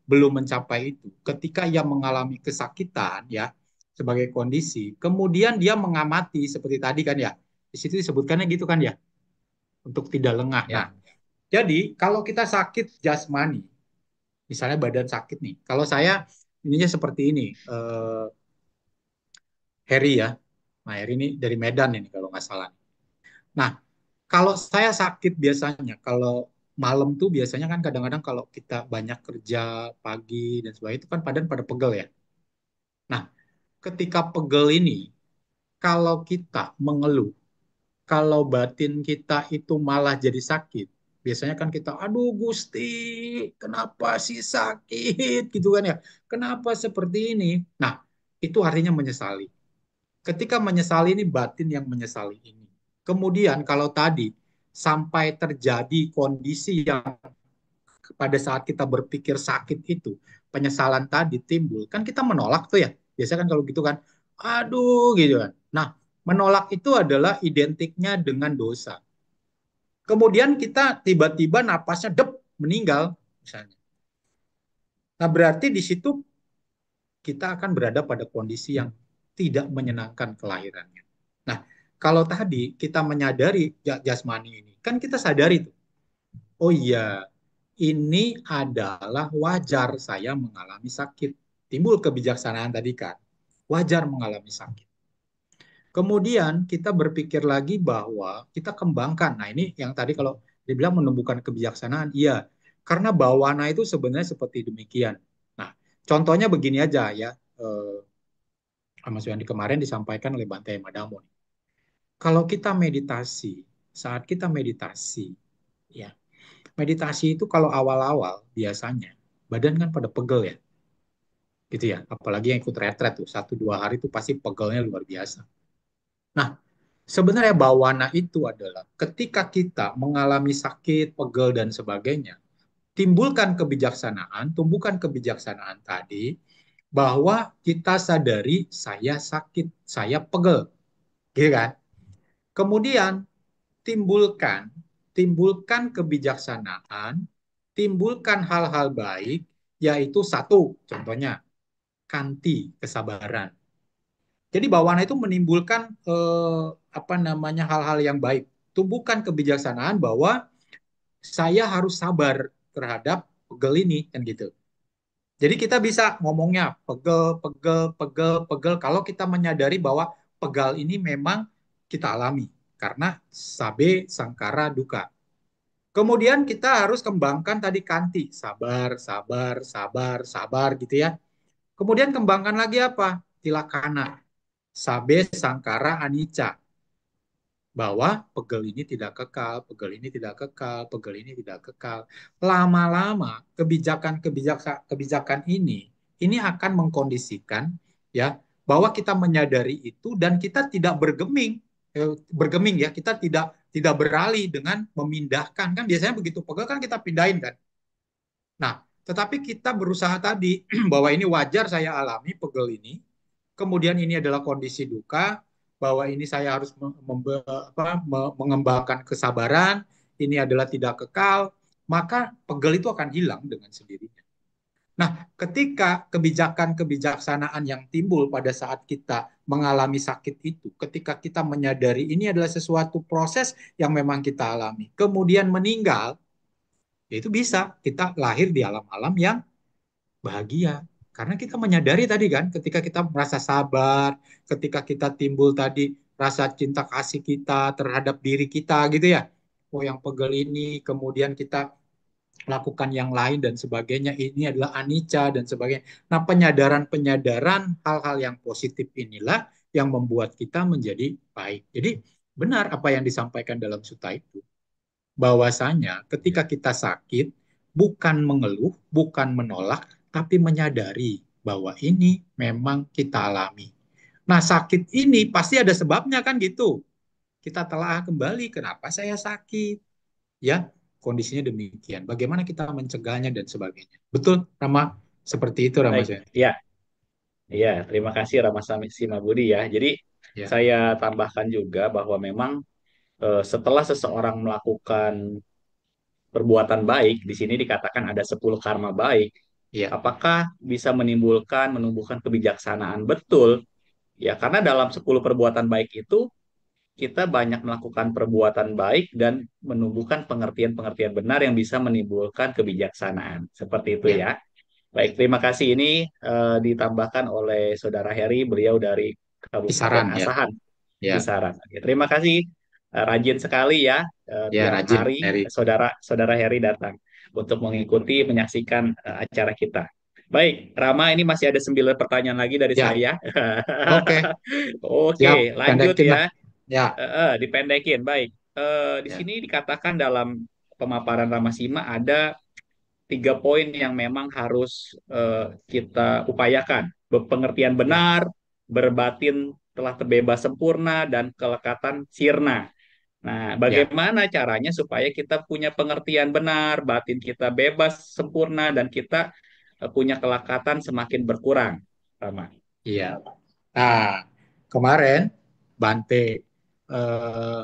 belum mencapai itu. Ketika ia mengalami kesakitan ya sebagai kondisi, kemudian dia mengamati seperti tadi kan ya. Di situ disebutkannya gitu kan ya, untuk tidak lengah. Nah, Ya, jadi kalau kita sakit jasmani, misalnya badan sakit nih. Kalau saya ininya seperti ini, Harry ya. Nah, Harry ini dari Medan ini kalau nggak salah. Nah, kalau saya sakit biasanya, kalau malam tuh biasanya kan kadang-kadang kalau kita banyak kerja pagi dan sebagainya itu kan badan pada pegel ya. Nah, ketika pegel ini, kalau kita mengeluh, kalau batin kita itu malah jadi sakit, biasanya kan kita, aduh Gusti, kenapa sih sakit gitu kan ya? Kenapa seperti ini? Nah, itu artinya menyesali. Ketika menyesali ini batin yang menyesali ini. Kemudian kalau tadi sampai terjadi kondisi yang pada saat kita berpikir sakit itu, penyesalan tadi timbul, kan kita menolak tuh ya. Biasanya kan kalau gitu kan, aduh gitu kan. Nah, menolak itu adalah identiknya dengan dosa. Kemudian kita tiba-tiba napasnya dep meninggal misalnya. Nah, berarti di situ kita akan berada pada kondisi yang tidak menyenangkan kelahirannya. Nah, kalau tadi kita menyadari jasmani ini, kan kita sadari tuh, oh iya, ini adalah wajar saya mengalami sakit. Timbul kebijaksanaan tadi kan, wajar mengalami sakit. Kemudian kita berpikir lagi bahwa kita kembangkan. Nah ini yang tadi kalau dibilang menumbuhkan kebijaksanaan, iya. Karena bawana itu sebenarnya seperti demikian. Nah, contohnya begini aja ya, Mas Yandi kemarin disampaikan oleh Bante Madamo. Kalau kita meditasi, saat kita meditasi, ya meditasi itu kalau awal-awal biasanya badan kan pada pegel ya, gitu ya. Apalagi yang ikut retret tuh 1-2 hari itu pasti pegelnya luar biasa. Nah, sebenarnya bawana itu adalah ketika kita mengalami sakit, pegel dan sebagainya, timbulkan kebijaksanaan, tumbuhkan kebijaksanaan tadi bahwa kita sadari saya sakit, saya pegel, gitu kan? Kemudian timbulkan timbulkan kebijaksanaan, timbulkan hal-hal baik, yaitu satu, contohnya kanti, kesabaran. Jadi bawana itu menimbulkan apa namanya hal-hal yang baik. Tumbuhkan kebijaksanaan bahwa saya harus sabar terhadap pegel ini kan gitu. Jadi kita bisa ngomongnya pegel, pegel, pegel, pegel kalau kita menyadari bahwa pegal ini memang kita alami karena sabe sangkara duka. Kemudian kita harus kembangkan tadi kanti, sabar, sabar, sabar, sabar gitu ya. Kemudian kembangkan lagi apa? Tilakana, sabe sangkara anicca, bahwa pegel ini tidak kekal, pegel ini tidak kekal, pegel ini tidak kekal. Lama-lama kebijakan ini akan mengkondisikan ya bahwa kita menyadari itu dan kita tidak bergeming ya, kita tidak beralih dengan memindahkan kan biasanya begitu pegel kan kita pindahin kan. Nah, tetapi kita berusaha tadi bahwa ini wajar saya alami pegel ini. Kemudian ini adalah kondisi duka, bahwa ini saya harus mengembangkan kesabaran, ini adalah tidak kekal, maka pegel itu akan hilang dengan sendirinya. Nah, ketika kebijaksanaan yang timbul pada saat kita mengalami sakit itu, ketika kita menyadari ini adalah sesuatu proses yang memang kita alami, kemudian meninggal, ya itu bisa kita lahir di alam-alam yang bahagia. Karena kita menyadari tadi kan, ketika kita merasa sabar, ketika kita timbul tadi rasa cinta kasih kita terhadap diri kita gitu ya. Oh yang pegel ini, kemudian kita lakukan yang lain dan sebagainya, ini adalah anicca dan sebagainya. Nah penyadaran-penyadaran hal-hal yang positif inilah yang membuat kita menjadi baik. Jadi benar apa yang disampaikan dalam sutta itu bahwasanya ketika kita sakit bukan mengeluh, bukan menolak, tapi menyadari bahwa ini memang kita alami. Nah, sakit ini pasti ada sebabnya kan gitu. Kita telah kembali kenapa saya sakit. Ya, kondisinya demikian. Bagaimana kita mencegahnya dan sebagainya. Betul, Rama? Seperti itu, Rama. baik. Ya, Iya, terima kasih Rama Simabudi ya. Jadi Ya, saya tambahkan juga bahwa memang setelah seseorang melakukan perbuatan baik, di sini dikatakan ada 10 karma baik. ya, Apakah bisa menumbuhkan kebijaksanaan? Betul. Ya, karena dalam 10 perbuatan baik itu kita banyak melakukan perbuatan baik dan menumbuhkan pengertian-pengertian benar yang bisa menimbulkan kebijaksanaan. Seperti itu ya, ya. ya. Baik, terima kasih. Ini ditambahkan oleh Saudara Heri, beliau dari Kabupaten Kisaran ya, Asahan, ya, Kisaran. Oke, terima kasih. Rajin sekali ya, ya tiap rajin hari Eri. Saudara Heri datang untuk mengikuti, menyaksikan acara kita. Baik, Rama, ini masih ada 9 pertanyaan lagi dari Ya, saya. oke, siap, Oke, lanjut pendekin lah. ya. Ya, Dipendekin. Baik. Di ya, sini dikatakan dalam pemaparan Ramasima ada 3 poin yang memang harus kita upayakan. Pengertian ya, benar, berbatin telah terbebas sempurna, dan kelekatan sirna. Nah, ya, bagaimana caranya supaya kita punya pengertian benar, batin kita bebas sempurna, dan kita punya kelekatan semakin berkurang, Rama? iya. Nah, kemarin Bante eh,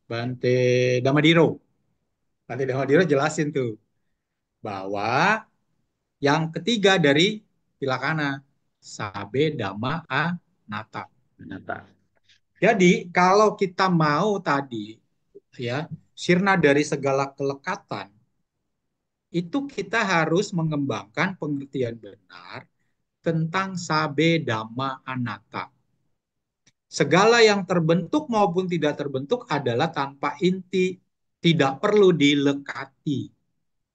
Bante Damadiro, Bante Damadiro jelasin tuh bahwa yang ketiga dari Tilakana, Sabe Dhamma Anatta. Ternyata. Jadi kalau kita mau tadi ya sirna dari segala kelekatan, itu kita harus mengembangkan pengertian benar tentang Sabe Dhamma Anatta. Segala yang terbentuk maupun tidak terbentuk adalah tanpa inti, tidak perlu dilekati.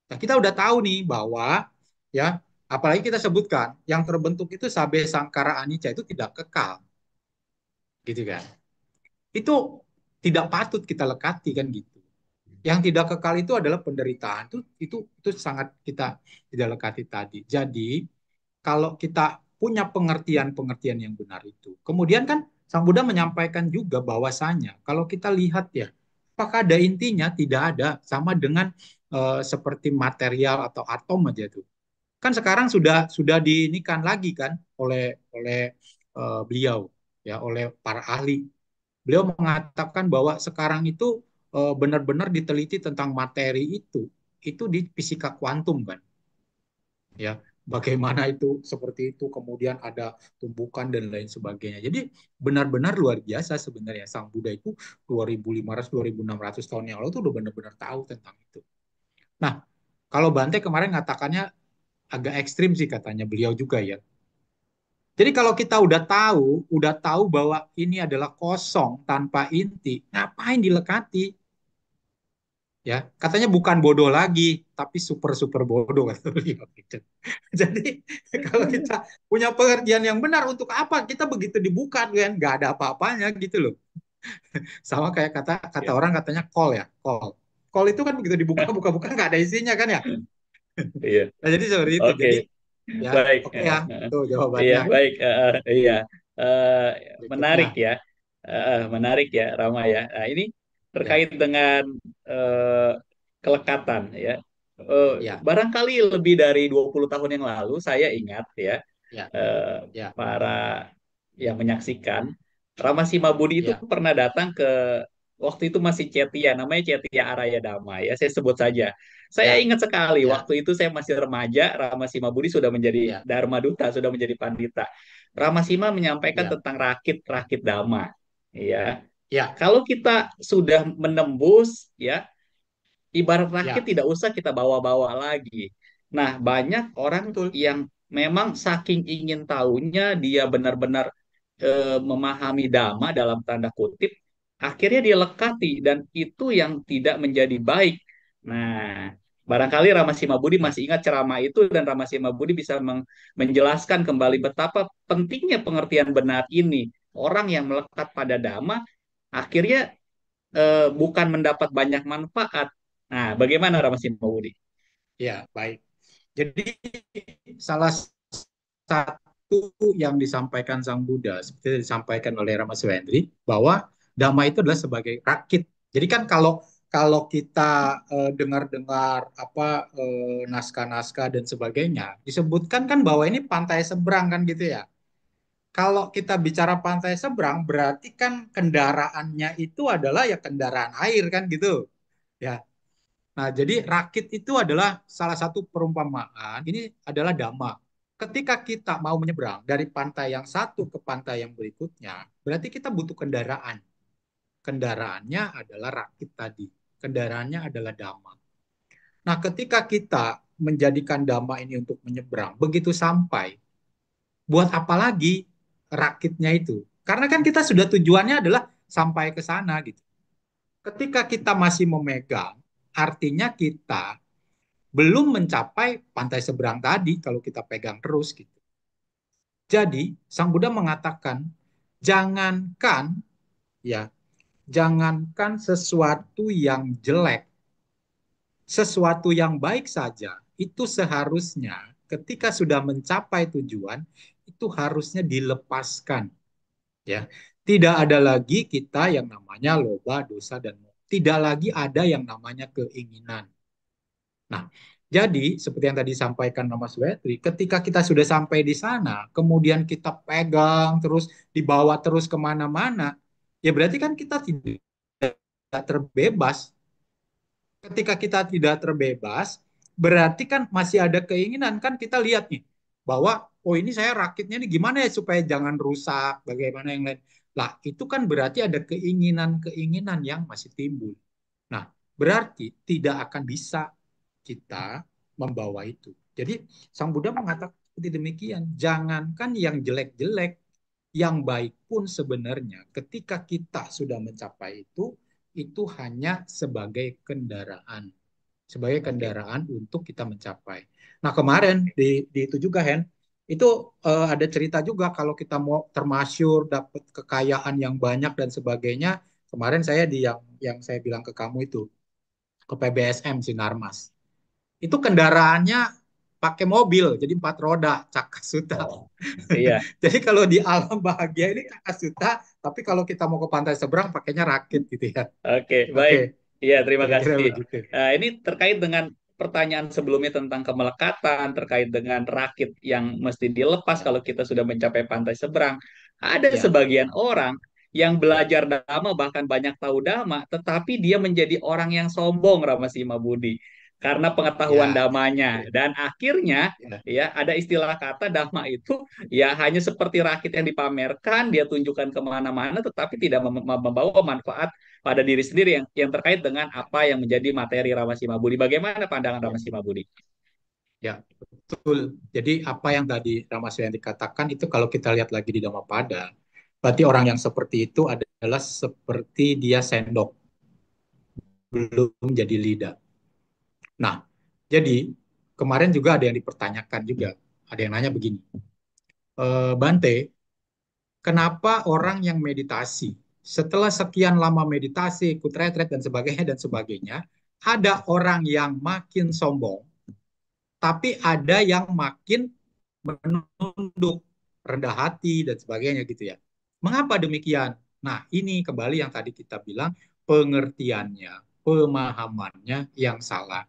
Nah, kita udah tahu nih bahwa ya, apalagi kita sebutkan yang terbentuk itu Sabe Sangkara Anicca itu tidak kekal, gitu kan? Itu tidak patut kita lekati kan gitu. Yang tidak kekal itu adalah penderitaan. Itu sangat kita tidak lekati tadi. Jadi kalau kita punya pengertian-pengertian yang benar itu. Kemudian kan Sang Buddha menyampaikan juga bahwasanya kalau kita lihat ya, apakah ada intinya? Tidak ada. Sama dengan seperti material atau atom aja tuh. Kan sekarang sudah diinikan lagi kan oleh beliau ya, oleh para ahli. Beliau mengatakan bahwa sekarang itu benar-benar diteliti tentang materi itu di fisika kuantum kan ya, bagaimana itu seperti itu, kemudian ada tumbukan dan lain sebagainya. Jadi benar-benar luar biasa sebenarnya Sang Buddha itu 2500 2600 tahun yang lalu itu udah benar-benar tahu tentang itu. Nah, kalau Bante kemarin ngatakannya agak ekstrim sih katanya beliau juga ya. Jadi kalau kita udah tahu bahwa ini adalah kosong tanpa inti, ngapain dilekati? Ya, katanya bukan bodoh lagi, tapi super super bodoh kata beliau gitu. Jadi kalau kita punya pengertian yang benar untuk apa kita begitu dibuka kan nggak ada apa-apanya gitu loh. Sama kayak kata kata Ya. orang katanya call ya, call itu kan begitu dibuka buka-buka nggak ada isinya kan ya. Iya. Nah, jadi seperti itu. Oke. Jadi ya Baik. oke ya, tuh Iya, jawabannya baik. Iya. Eh, berikutnya. Menarik ya. Menarik ya, Rama ya. Nah, ini Ya, terkait dengan eh, kelekatan ya. Eh, ya, Barangkali lebih dari 20 tahun yang lalu saya ingat ya, ya, eh, ya, para yang menyaksikan Rama Simabudi itu ya, pernah datang ke, waktu itu masih Cetia, namanya Cetia Araya Dama ya, saya sebut saja. Saya ya, ingat sekali ya, waktu itu saya masih remaja, Rama Simabudi sudah menjadi ya, Dharma Duta, sudah menjadi pandita. Rama Sima menyampaikan ya, tentang rakit-rakit Dhamma. Ya, ya, kalau kita sudah menembus ya, ibarat rakit ya, tidak usah kita bawa-bawa lagi. Nah, banyak orang betul. yang memang saking ingin tahunya dia benar-benar memahami dhamma dalam tanda kutip, akhirnya dia lekati dan itu yang tidak menjadi baik. Nah, barangkali Rama Simabudi Ya, masih ingat ceramah itu dan Rama Simabudi bisa menjelaskan kembali betapa pentingnya pengertian benar ini. Orang yang melekat pada dhamma akhirnya bukan mendapat banyak manfaat. Nah, bagaimana Rama Simabudi? ya, baik. Jadi salah satu yang disampaikan Sang Buddha, seperti disampaikan oleh Ramaswendri, bahwa Dhamma itu adalah sebagai rakit. Jadi kan kalau kita dengar-dengar apa naskah-naskah dan sebagainya, disebutkan kan bahwa ini pantai seberang kan gitu ya. Kalau kita bicara pantai seberang, berarti kan kendaraannya itu adalah ya kendaraan air kan gitu. Ya. Nah, jadi rakit itu adalah salah satu perumpamaan. Ini adalah dhamma. Ketika kita mau menyeberang dari pantai yang satu ke pantai yang berikutnya, berarti kita butuh kendaraan. Kendaraannya adalah rakit tadi. Kendaraannya adalah dhamma. Nah, ketika kita menjadikan dhamma ini untuk menyeberang, begitu sampai, buat apa lagi rakitnya itu? Karena kan kita sudah tujuannya adalah sampai ke sana gitu. Ketika kita masih memegang, artinya kita belum mencapai pantai seberang tadi kalau kita pegang terus gitu. Jadi Sang Buddha mengatakan jangankan ya, jangankan sesuatu yang jelek, sesuatu yang baik saja itu seharusnya ketika sudah mencapai tujuan itu harusnya dilepaskan ya. Tidak ada lagi kita yang namanya loba, dosa dan moh. Tidak lagi ada yang namanya keinginan. Nah, jadi seperti yang tadi disampaikan Mas Wetri, ketika kita sudah sampai di sana, kemudian kita pegang terus, dibawa terus kemana-mana, ya berarti kan kita tidak terbebas. Ketika kita tidak terbebas, berarti kan masih ada keinginan. Kan kita lihat nih, bahwa oh ini saya rakitnya nih gimana ya supaya jangan rusak, bagaimana yang lain. Lah, itu kan berarti ada keinginan-keinginan yang masih timbul. Nah, berarti tidak akan bisa kita membawa itu. Jadi Sang Buddha mengatakan seperti demikian. Jangankan yang jelek-jelek, yang baik pun sebenarnya ketika kita sudah mencapai itu hanya sebagai kendaraan. Sebagai kendaraan untuk kita mencapai. Nah kemarin di itu juga Hen, itu ada cerita juga kalau kita mau termasyur, dapat kekayaan yang banyak dan sebagainya. Kemarin saya di yang saya bilang ke kamu itu, ke PBSM Sinarmas. Itu kendaraannya pakai mobil, jadi 4 roda, Cakasuta. Oh, iya. Jadi kalau di alam bahagia ini Cakasuta, tapi kalau kita mau ke pantai seberang pakainya rakit gitu ya. Oke, baik. Oke, Iya, terima kira-kira kasih. begitu. Ini terkait dengan pertanyaan sebelumnya tentang kemelekatan, terkait dengan rakit yang mesti dilepas kalau kita sudah mencapai pantai seberang. Ada Ya, sebagian orang yang belajar dhamma, bahkan banyak tahu dhamma, tetapi dia menjadi orang yang sombong, Rama Sima Budi, karena pengetahuan ya, ya, dhammanya. betul. Dan akhirnya, Ya, ya, ada istilah kata dhamma itu ya hanya seperti rakit yang dipamerkan, dia tunjukkan kemana-mana, tetapi tidak membawa manfaat pada diri sendiri yang terkait dengan ya, apa yang menjadi materi Rama Simabudi. Bagaimana pandangan ya, Rama Simabudi? ya, betul. Jadi apa yang tadi Ramaswati katakan itu kalau kita lihat lagi di Dhammapada, berarti orang yang seperti itu adalah seperti dia sendok, belum jadi lidah. Nah, jadi kemarin juga ada yang dipertanyakan juga, ada yang nanya begini, Bante, kenapa orang yang meditasi setelah sekian lama meditasi, ikut retret dan sebagainya, ada orang yang makin sombong, tapi ada yang makin menunduk, rendah hati dan sebagainya gitu ya. Mengapa demikian? Nah, ini kembali yang tadi kita bilang pengertiannya, pemahamannya yang salah.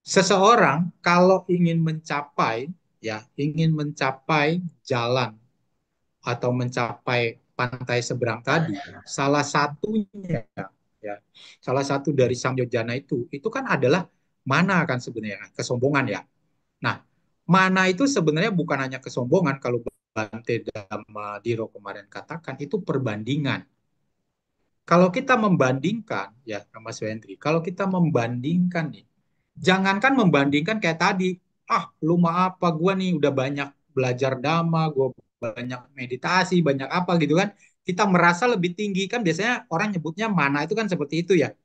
Seseorang kalau ingin mencapai jalan atau mencapai pantai seberang tadi, salah satunya ya, salah satu dari samyojana itu kan adalah mana kan sebenarnya kesombongan ya. Nah, mana itu sebenarnya bukan hanya kesombongan kalau Bante Dhamma Diro kemarin katakan itu perbandingan. Kalau kita membandingkan ya Mas Wendri, kalau kita membandingkan nih, jangankan membandingkan kayak tadi, lu mah apa gua nih udah banyak belajar dhamma, gua banyak meditasi, banyak apa gitu kan. Kita merasa lebih tinggi kan biasanya orang nyebutnya mana itu kan seperti itu ya.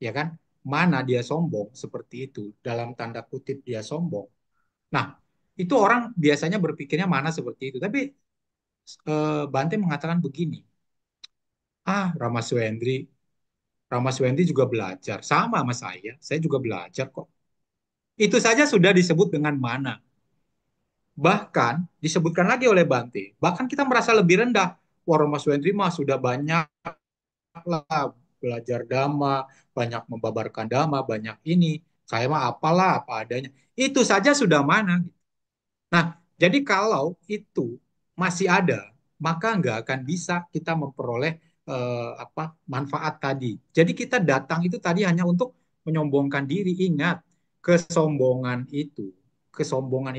Ya kan? Mana dia sombong seperti itu, dalam tanda kutip dia sombong. Nah, itu orang biasanya berpikirnya mana seperti itu. Tapi Bante mengatakan begini, Ramaswendri, Ramaswendri juga belajar. Sama sama saya juga belajar kok. Itu saja sudah disebut dengan mana. Bahkan disebutkan lagi oleh Bante, bahkan kita merasa lebih rendah. Wah, Ramaswendri mah sudah banyak lah belajar dhamma, banyak membabarkan dhamma, banyak ini. Saya mah apalah apa adanya. Itu saja sudah mana. Nah, jadi kalau itu masih ada, maka nggak akan bisa kita memperoleh manfaat tadi. Jadi kita datang itu tadi hanya untuk menyombongkan diri. Ingat, kesombongan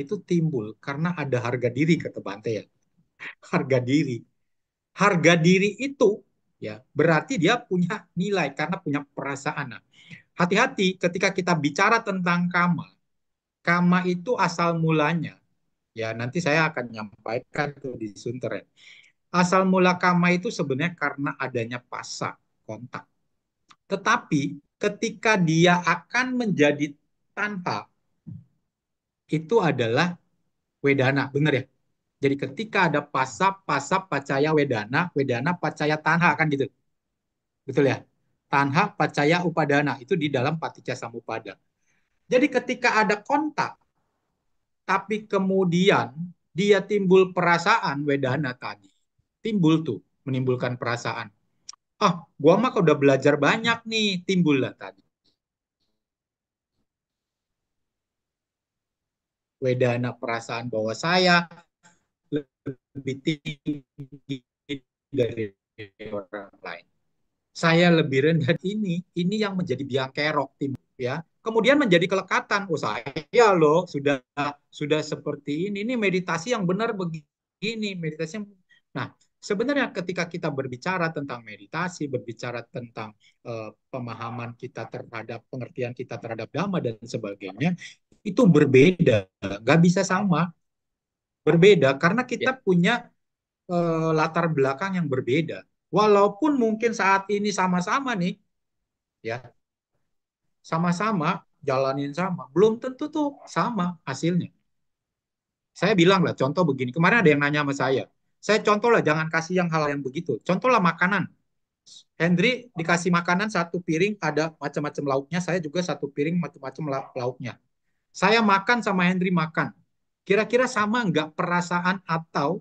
itu timbul karena ada harga diri, kata Bante ya. Harga diri. Harga diri itu ya berarti dia punya nilai karena punya perasaan. Nah, hati-hati ketika kita bicara tentang kama. Kama itu asal mulanya. Ya, nanti saya akan menyampaikan tuh di Sunter ya. Asal mula kama itu sebenarnya karena adanya pasa, kontak. Tetapi ketika dia akan menjadi tanha, itu adalah wedana, benar ya? Jadi ketika ada pasa, pasa pacaya wedana, wedana pacaya tanha, kan gitu. Betul ya? Tanha pacaya upadana, itu di dalam paticca samuppada. Jadi ketika ada kontak, tapi kemudian dia timbul perasaan wedana tadi. Timbul tuh, menimbulkan perasaan. Ah, gua mah udah belajar banyak nih, timbul lah tadi. Wedana perasaan bahwa saya lebih tinggi dari orang lain. Saya lebih rendah ini yang menjadi biang kerok timbul ya. Kemudian menjadi kelekatan. Oh, saya loh sudah seperti ini meditasi yang benar begini, meditasi yang. Nah, sebenarnya ketika kita berbicara tentang meditasi, berbicara tentang pemahaman kita terhadap pengertian kita terhadap dhamma dan sebagainya, itu berbeda, nggak bisa sama, berbeda karena kita Ya, punya latar belakang yang berbeda. Walaupun mungkin saat ini sama-sama nih, ya sama-sama jalanin sama, belum tentu tuh sama hasilnya. Saya bilang lah, contoh begini. Kemarin ada yang nanya sama saya. Saya contoh lah, jangan kasih yang hal yang begitu. Contoh lah makanan. Hendri dikasih makanan satu piring ada macam-macam lauknya. Saya juga satu piring macam-macam lauknya. Saya makan sama Hendri makan. Kira-kira sama nggak perasaan atau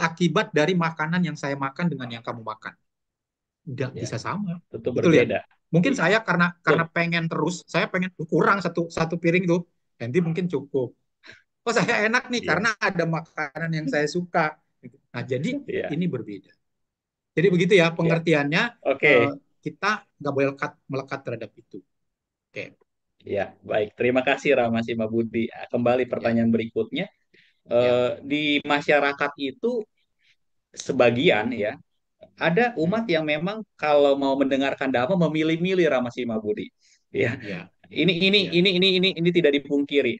akibat dari makanan yang saya makan dengan yang kamu makan? Nggak ya, bisa sama, tentu betul ya? berbeda. Mungkin Iya, saya karena betul. pengen terus, saya pengen kurang satu satu piring tuh. Hendri mungkin cukup. Oh, saya enak nih Iya, karena ada makanan yang saya suka. Nah, jadi iya, ini berbeda. Jadi begitu ya iya. pengertiannya, Oke, kita nggak boleh melekat terhadap itu. Oke, ya, baik. Terima kasih Rama Budi. Kembali ya, pertanyaan berikutnya. ya, Di masyarakat itu sebagian ya, ada hmm, umat yang memang kalau mau mendengarkan dhamma memilih-milih Rama Budi. Ya, ya, ini ini ya, ini ini ini ini tidak dipungkiri.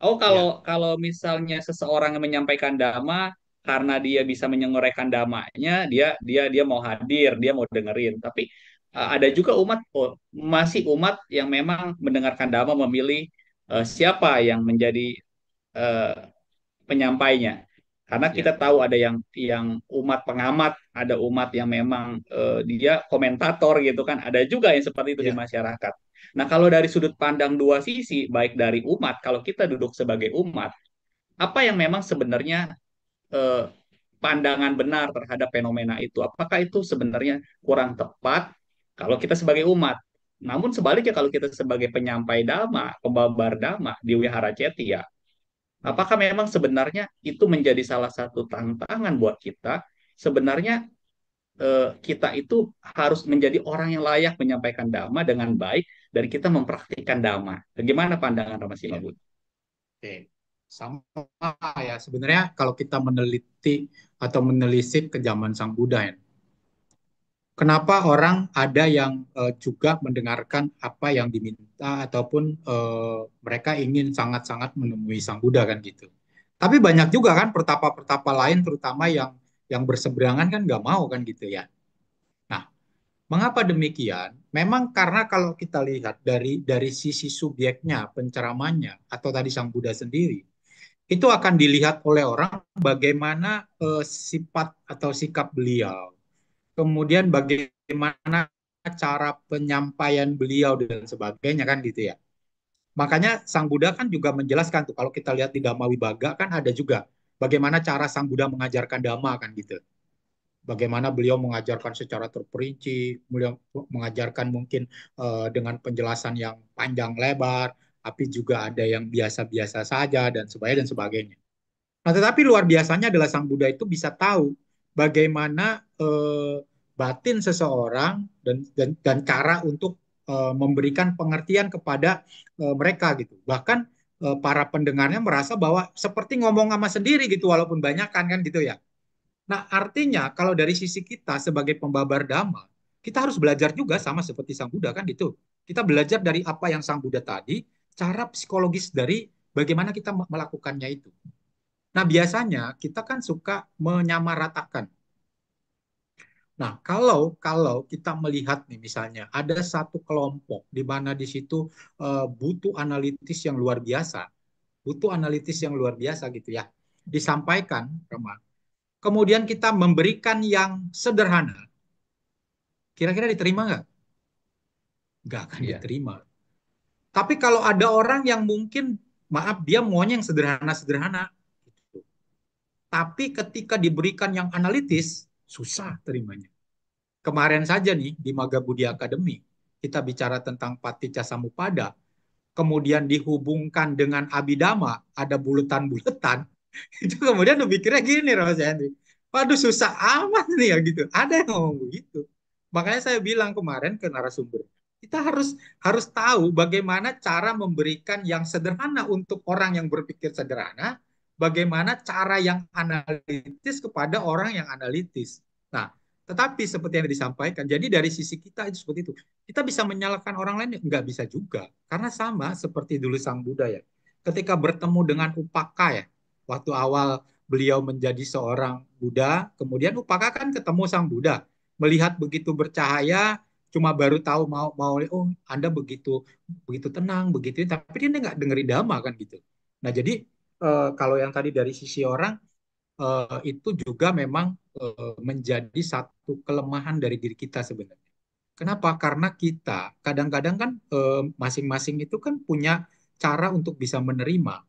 Oh, ya, kalau kalau misalnya seseorang yang menyampaikan dhamma karena dia bisa menyelesaikan dhammanya, dia mau hadir, dia mau dengerin. Tapi ada juga masih umat yang memang mendengarkan dhamma memilih siapa yang menjadi eh, penyampainya. Karena kita ya, tahu ada yang umat pengamat, ada umat yang memang dia komentator gitu kan. Ada juga yang seperti itu di ya, masyarakat. Nah, kalau dari sudut pandang dua sisi, baik dari umat, kalau kita duduk sebagai umat, apa yang memang sebenarnya eh, pandangan benar terhadap fenomena itu? Apakah itu sebenarnya kurang tepat kalau kita sebagai umat? Namun sebaliknya kalau kita sebagai penyampai dhamma, pembabar dhamma di Wihara Cetia, hmm, apakah memang sebenarnya itu menjadi salah satu tantangan buat kita? Sebenarnya kita itu harus menjadi orang yang layak menyampaikan dhamma dengan baik dan kita mempraktikkan dhamma. Bagaimana pandangan Rama ya. Simabudi? Oke, sama ya. Sebenarnya kalau kita meneliti atau menelisik ke zaman Sang Buddha ya, kenapa orang ada yang juga mendengarkan apa yang diminta ataupun mereka ingin sangat-sangat menemui Sang Buddha kan gitu. Tapi banyak juga kan pertapa-pertapa lain terutama yang berseberangan kan nggak mau kan gitu ya. Nah, mengapa demikian? Memang karena kalau kita lihat dari sisi subjeknya, penceramahnya atau tadi Sang Buddha sendiri, itu akan dilihat oleh orang bagaimana sifat atau sikap beliau, kemudian bagaimana cara penyampaian beliau dan sebagainya kan gitu ya. Makanya Sang Buddha kan juga menjelaskan tuh kalau kita lihat di Dhamma Wibhaga kan ada juga bagaimana cara Sang Buddha mengajarkan Dhamma kan gitu. Bagaimana beliau mengajarkan secara terperinci, beliau mengajarkan mungkin dengan penjelasan yang panjang lebar, tapi juga ada yang biasa-biasa saja dan sebagainya dan sebagainya. Nah, tetapi luar biasanya adalah Sang Buddha itu bisa tahu bagaimana batin seseorang dan cara untuk memberikan pengertian kepada mereka gitu. Bahkan para pendengarnya merasa bahwa seperti ngomong sama sendiri gitu, walaupun banyak kan gitu ya. Nah, artinya kalau dari sisi kita sebagai pembabar dhamma, kita harus belajar juga sama seperti Sang Buddha kan gitu. Kita belajar dari apa yang Sang Buddha tadi, cara psikologis dari bagaimana kita melakukannya itu. Nah, biasanya kita kan suka menyamaratakan. Nah, kalau kita melihat nih misalnya ada satu kelompok di mana di situ butuh analitis yang luar biasa, butuh analitis yang luar biasa gitu ya. Disampaikan, Rama. Kemudian kita memberikan yang sederhana, kira-kira diterima nggak? Nggak akan Iya. diterima. Tapi kalau ada orang yang mungkin, maaf, dia maunya yang sederhana-sederhana, gitu. Tapi ketika diberikan yang analitis, susah terimanya. Kemarin saja nih di Maga Budi Academy, kita bicara tentang Paticca Samuppada, kemudian dihubungkan dengan Abhidhamma, ada buletan-buletan, itu kemudian mikirnya gini Mas Henry, waduh susah amat nih ya gitu, ada yang ngomong begitu. Makanya saya bilang kemarin ke narasumber, kita harus tahu bagaimana cara memberikan yang sederhana untuk orang yang berpikir sederhana, bagaimana cara yang analitis kepada orang yang analitis. Nah, tetapi seperti yang disampaikan, jadi dari sisi kita itu seperti itu. Kita bisa menyalahkan orang lain? Nggak bisa juga. Karena sama seperti dulu Sang Buddha ya. Ketika bertemu dengan Upaka ya, waktu awal beliau menjadi seorang Buddha, kemudian Upaka kan ketemu Sang Buddha. Melihat begitu bercahaya, cuma baru tahu mau oh Anda begitu begitu tenang, begitu, tapi dia nggak dengerin dhamma kan gitu. Nah jadi kalau yang tadi dari sisi orang, itu juga memang menjadi satu kelemahan dari diri kita sebenarnya. Kenapa? Karena kita kadang-kadang kan masing-masing itu kan punya cara untuk bisa menerima.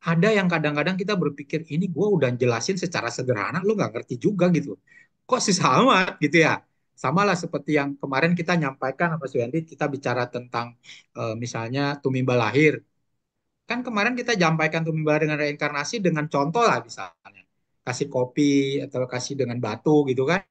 Ada yang kadang-kadang kita berpikir ini gue udah jelasin secara sederhana, lu nggak ngerti juga gitu. Kok sih sama gitu ya? Sama lah seperti yang kemarin kita nyampaikan sama Suyandi, kita bicara tentang misalnya tumimba lahir. Kan kemarin kita jampaikan tumbuh dengan reinkarnasi dengan contoh lah misalnya. Kasih kopi atau kasih dengan batu gitu kan.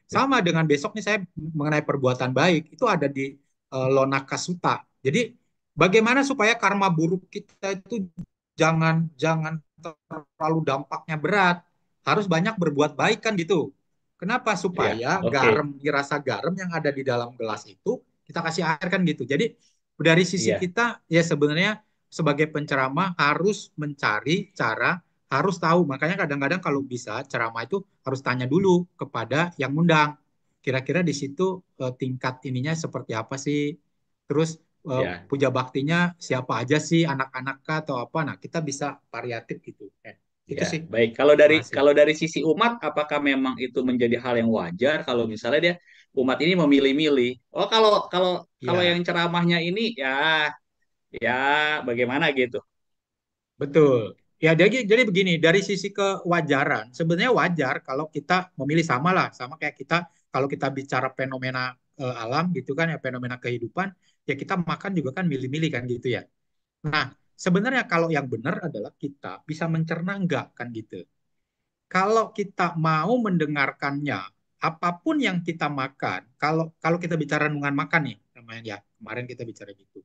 Sama dengan besok nih saya mengenai perbuatan baik. Itu ada di Lonaka Sutta. Jadi bagaimana supaya karma buruk kita itu jangan jangan terlalu dampaknya berat. Harus banyak berbuat baik kan gitu. Kenapa? Iya, Supaya oke. garam, rasa garam yang ada di dalam gelas itu kita kasih air kan gitu. Jadi dari sisi Iya, kita ya sebenarnya sebagai penceramah harus mencari cara, harus tahu. Makanya kadang-kadang kalau bisa ceramah itu harus tanya dulu kepada yang undang. Kira-kira di situ tingkat ininya seperti apa sih? Terus iya. puja baktinya siapa aja sih, anak-anak kah atau apa? Nah, kita bisa variatif gitu. Itu Ya, sih. baik. Kalau dari Makasih. kalau dari sisi umat, apakah memang itu menjadi hal yang wajar kalau misalnya dia umat ini memilih-milih? Oh, kalau kalau kalau yang Ya, ceramahnya ini ya ya bagaimana gitu? betul. Ya, jadi begini, dari sisi kewajaran, sebenarnya wajar kalau kita memilih sama lah, sama kayak kita kalau kita bicara fenomena alam gitu kan ya, fenomena kehidupan, ya kita makan juga kan milih-milih kan gitu ya. Nah, sebenarnya kalau yang benar adalah kita bisa mencerna enggak kan gitu. Kalau kita mau mendengarkannya, apapun yang kita makan, kalau kalau kita bicara dengan makan nih, namanya ya, kemarin kita bicara gitu.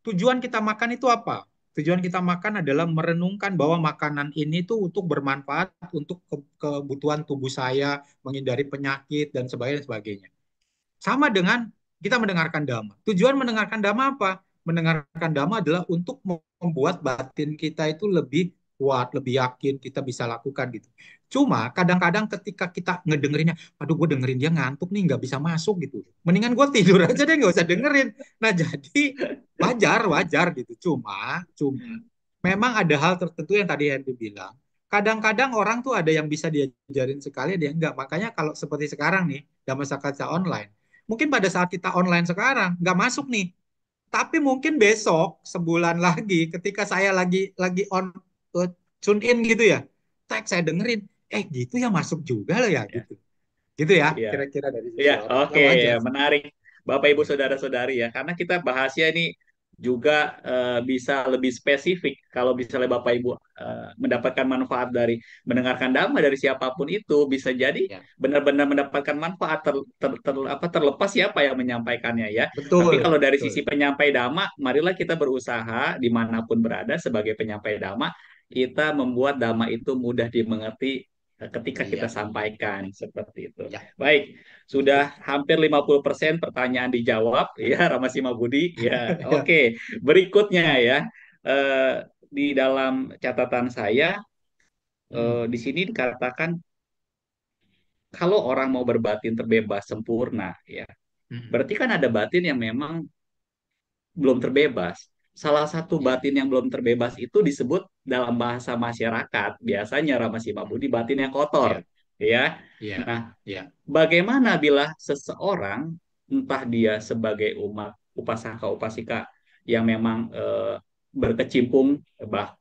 Tujuan kita makan itu apa? Tujuan kita makan adalah merenungkan bahwa makanan ini tuh untuk bermanfaat untuk kebutuhan tubuh saya, menghindari penyakit dan sebagainya. Sama dengan kita mendengarkan dhamma. Tujuan mendengarkan dhamma apa? Mendengarkan dhamma adalah untuk membuat batin kita itu lebih kuat, lebih yakin kita bisa lakukan gitu. Cuma kadang-kadang ketika kita ngedengerinnya, aduh gue dengerin dia ngantuk nih, nggak bisa masuk gitu. Mendingan gue tidur aja deh, nggak usah dengerin. Nah jadi wajar gitu. Cuma memang ada hal tertentu yang tadi Henry bilang. Kadang-kadang orang tuh ada yang bisa diajarin sekali, ada yang enggak. Makanya kalau seperti sekarang nih, dalam masa kaca online, mungkin pada saat kita online sekarang nggak masuk nih, tapi mungkin besok sebulan lagi ketika saya lagi on tune in gitu ya, tag saya dengerin, gitu ya masuk juga loh ya Ya, gitu. Gitu ya, Iya. kira-kira dari Iya, sisi orang. Ya oke, ya wajar sih. menarik. Bapak Ibu Ya, Saudara-saudari ya, karena kita bahasnya ini juga bisa lebih spesifik. Kalau misalnya Bapak Ibu mendapatkan manfaat dari mendengarkan dhamma dari siapapun itu, bisa jadi ya. benar-benar mendapatkan manfaat terlepas siapa yang menyampaikannya ya. Tapi Betul, kalau dari sisi betul. penyampai dhamma, marilah kita berusaha dimanapun berada sebagai penyampai dhamma, kita membuat dhamma itu mudah dimengerti ketika kita Iya, sampaikan seperti itu. ya. Baik, sudah hampir 50% pertanyaan dijawab ya Rama Simabudi. Ya, Ya. oke. Berikutnya ya. eh, di dalam catatan saya Hmm, di sini dikatakan kalau orang mau berbatin terbebas sempurna ya. hmm, Berarti kan ada batin yang memang belum terbebas. Salah satu ya, batin yang belum terbebas itu disebut dalam bahasa masyarakat biasanya Rama Simabudi batin yang kotor ya, ya. ya, Nah, ya. bagaimana bila seseorang, entah dia sebagai umat upasaka upasika yang memang berkecimpung,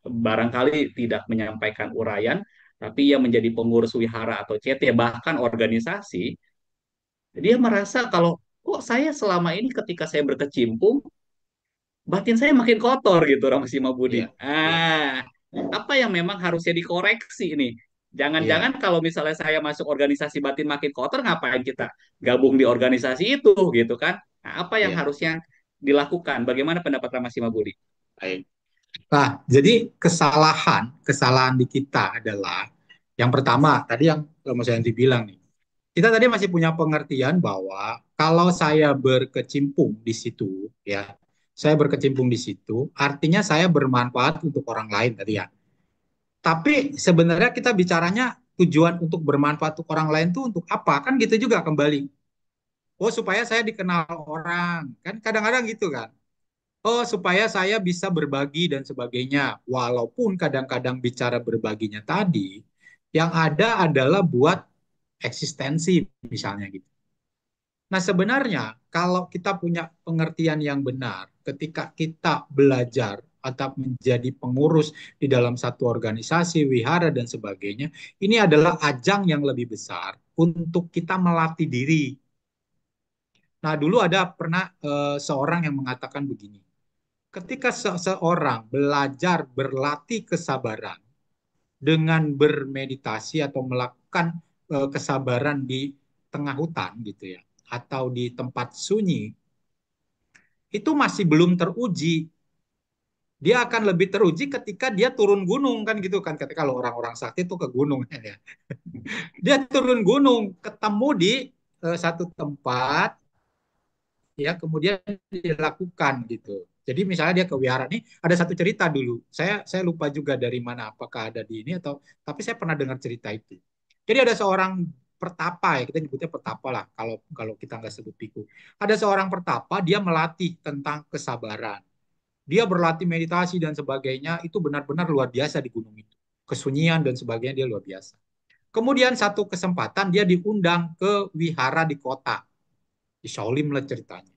barangkali tidak menyampaikan uraian, tapi ia menjadi pengurus wihara atau CT, bahkan organisasi, dia merasa kalau kok saya selama ini ketika saya berkecimpung, batin saya makin kotor gitu, Ramasi Mabudi. Iya, iya, Apa yang memang harusnya dikoreksi ini? iya, Jangan-jangan kalau misalnya saya masuk organisasi batin makin kotor, ngapain kita gabung di organisasi itu gitu kan? Nah, apa yang iya. harusnya dilakukan? Bagaimana pendapat Ramasi Mabudi? Baik. Nah, jadi kesalahan di kita adalah yang pertama tadi yang Mas Yanti bilang nih. Kita tadi masih punya pengertian bahwa kalau saya berkecimpung di situ, ya, saya berkecimpung di situ, artinya saya bermanfaat untuk orang lain tadi ya. Tapi sebenarnya kita bicaranya tujuan untuk bermanfaat untuk orang lain itu untuk apa? Kan gitu juga kembali. Oh, supaya saya dikenal orang. Kan kadang-kadang gitu kan. Oh, supaya saya bisa berbagi dan sebagainya. Walaupun kadang-kadang bicara berbaginya tadi, yang ada adalah buat eksistensi misalnya gitu. Nah, sebenarnya kalau kita punya pengertian yang benar, ketika kita belajar atau menjadi pengurus di dalam satu organisasi, wihara dan sebagainya, ini adalah ajang yang lebih besar untuk kita melatih diri. Nah, dulu ada pernah seorang yang mengatakan begini, ketika seseorang belajar berlatih kesabaran dengan bermeditasi atau melakukan kesabaran di tengah hutan gitu ya, atau di tempat sunyi, itu masih belum teruji. Dia akan lebih teruji ketika dia turun gunung kan gitu kan. Ketika kalau orang-orang sakti itu ke gunung ya. Dia turun gunung, ketemu di satu tempat ya kemudian dilakukan gitu. Jadi misalnya dia ke wihara nih ada satu cerita dulu. Saya lupa juga dari mana apakah ada di ini atau tapi saya pernah dengar cerita itu. Jadi ada seorang pertapa ya kita nyebutnya pertapa lah kalau kalau kita nggak sebut biku. Ada seorang pertapa dia melatih tentang kesabaran. Dia berlatih meditasi dan sebagainya itu benar-benar luar biasa di gunung itu. Kesunyian dan sebagainya dia luar biasa. Kemudian satu kesempatan dia diundang ke wihara di kota. Di Shaolin lah ceritanya.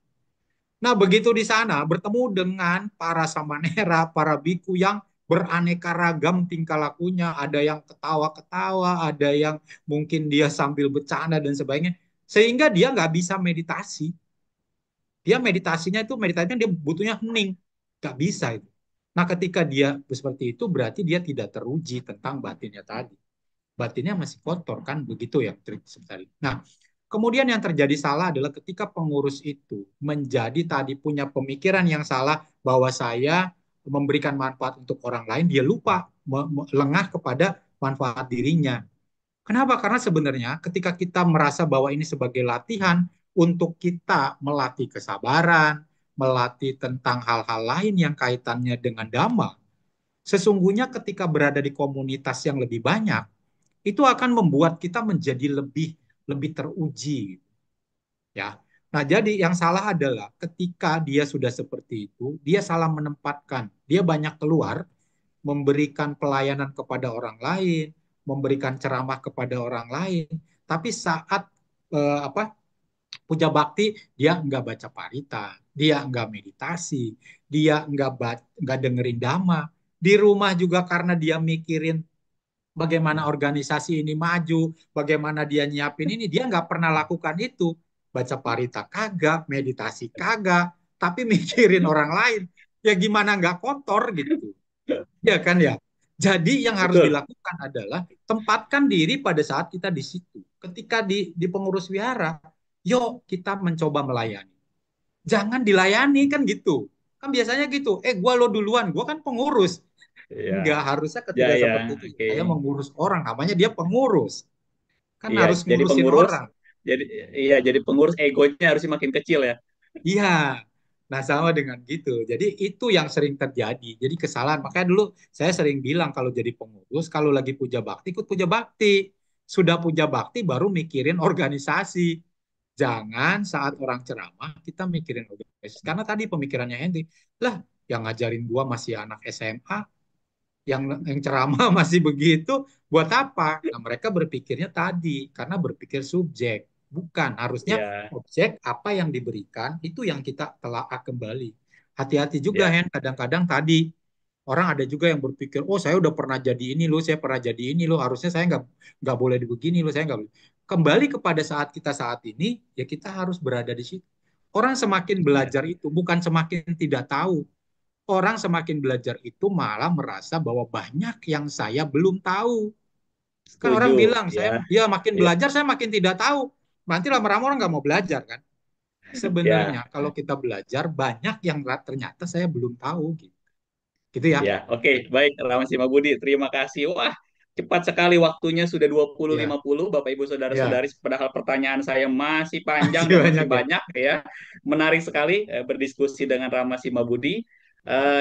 Nah, begitu di sana bertemu dengan para samanera, para biku yang beraneka ragam tingkah lakunya. Ada yang ketawa-ketawa, ada yang mungkin dia sambil bercanda dan sebagainya. Sehingga dia nggak bisa meditasi. Dia meditasinya itu meditasinya dia butuhnya hening. Nggak bisa itu. Nah, ketika dia seperti itu berarti dia tidak teruji tentang batinnya tadi. Batinnya masih kotor kan begitu ya sebentar. Nah, kemudian yang terjadi salah adalah ketika pengurus itu menjadi tadi punya pemikiran yang salah bahwa saya memberikan manfaat untuk orang lain, dia lupa lengah kepada manfaat dirinya. Kenapa? Karena sebenarnya ketika kita merasa bahwa ini sebagai latihan untuk kita melatih kesabaran, melatih tentang hal-hal lain yang kaitannya dengan dhamma, sesungguhnya ketika berada di komunitas yang lebih banyak, itu akan membuat kita menjadi lebih lebih teruji ya. Nah, jadi yang salah adalah ketika dia sudah seperti itu, dia salah menempatkan. Dia banyak keluar memberikan pelayanan kepada orang lain, memberikan ceramah kepada orang lain, tapi saat apa puja bakti dia nggak baca parita, dia nggak meditasi, dia nggak dengerin dhamma. Di rumah juga karena dia mikirin bagaimana organisasi ini maju, bagaimana dia nyiapin ini, dia nggak pernah lakukan itu. Baca parita kagak, meditasi kagak, tapi mikirin orang lain. Ya gimana nggak kotor gitu. Ya kan ya. Jadi yang harus Betul. dilakukan adalah tempatkan diri pada saat kita di situ. Ketika di pengurus wihara, yuk kita mencoba melayani. Jangan dilayani kan gitu. Kan biasanya gitu. Gua lo duluan, gua kan pengurus. Ya, Enggak, harusnya ya, ketika ya. seperti itu Oke. saya mengurus orang, namanya dia pengurus. Kan Iya, harus jadi ngurusin pengurus, orang. jadi iya, jadi pengurus egonya harus makin kecil ya. Iya. Nah, sama dengan gitu. Jadi itu yang sering terjadi. Jadi kesalahan. Makanya dulu saya sering bilang kalau jadi pengurus, kalau lagi puja bakti, ikut puja bakti. Sudah puja bakti baru mikirin organisasi. Jangan saat orang ceramah kita mikirin organisasi. Karena tadi pemikirannya Henry, lah yang ngajarin gua masih anak SMA, yang ceramah masih begitu, buat apa? Nah, mereka berpikirnya tadi karena berpikir subjek, bukan harusnya Ya, objek apa yang diberikan itu yang kita telaah kembali. Hati-hati juga, ya, Hen, kadang-kadang tadi orang ada juga yang berpikir, oh saya udah pernah jadi ini loh, saya pernah jadi ini loh, harusnya saya nggak boleh begini loh, saya nggak boleh. Kembali kepada saat kita saat ini, ya kita harus berada di situ. Orang semakin ya. belajar itu bukan semakin tidak tahu, orang semakin belajar itu malah merasa bahwa banyak yang saya belum tahu. Kan orang Setuju. bilang, saya Ya, ya makin ya, belajar, saya makin tidak tahu. Nanti lama-lama orang nggak mau belajar kan. ya. Sebenarnya kalau kita belajar, banyak yang ternyata saya belum tahu. Gitu, gitu ya. Ya, oke, baik, Ramasima Budi, terima kasih. Wah, cepat sekali waktunya sudah dua puluh Ya, lima puluh, Bapak Ibu ya. Saudara-saudari, padahal pertanyaan saya masih panjang Masih dan masih banyak ya. banyak ya. Menarik sekali berdiskusi dengan Ramasima Budi.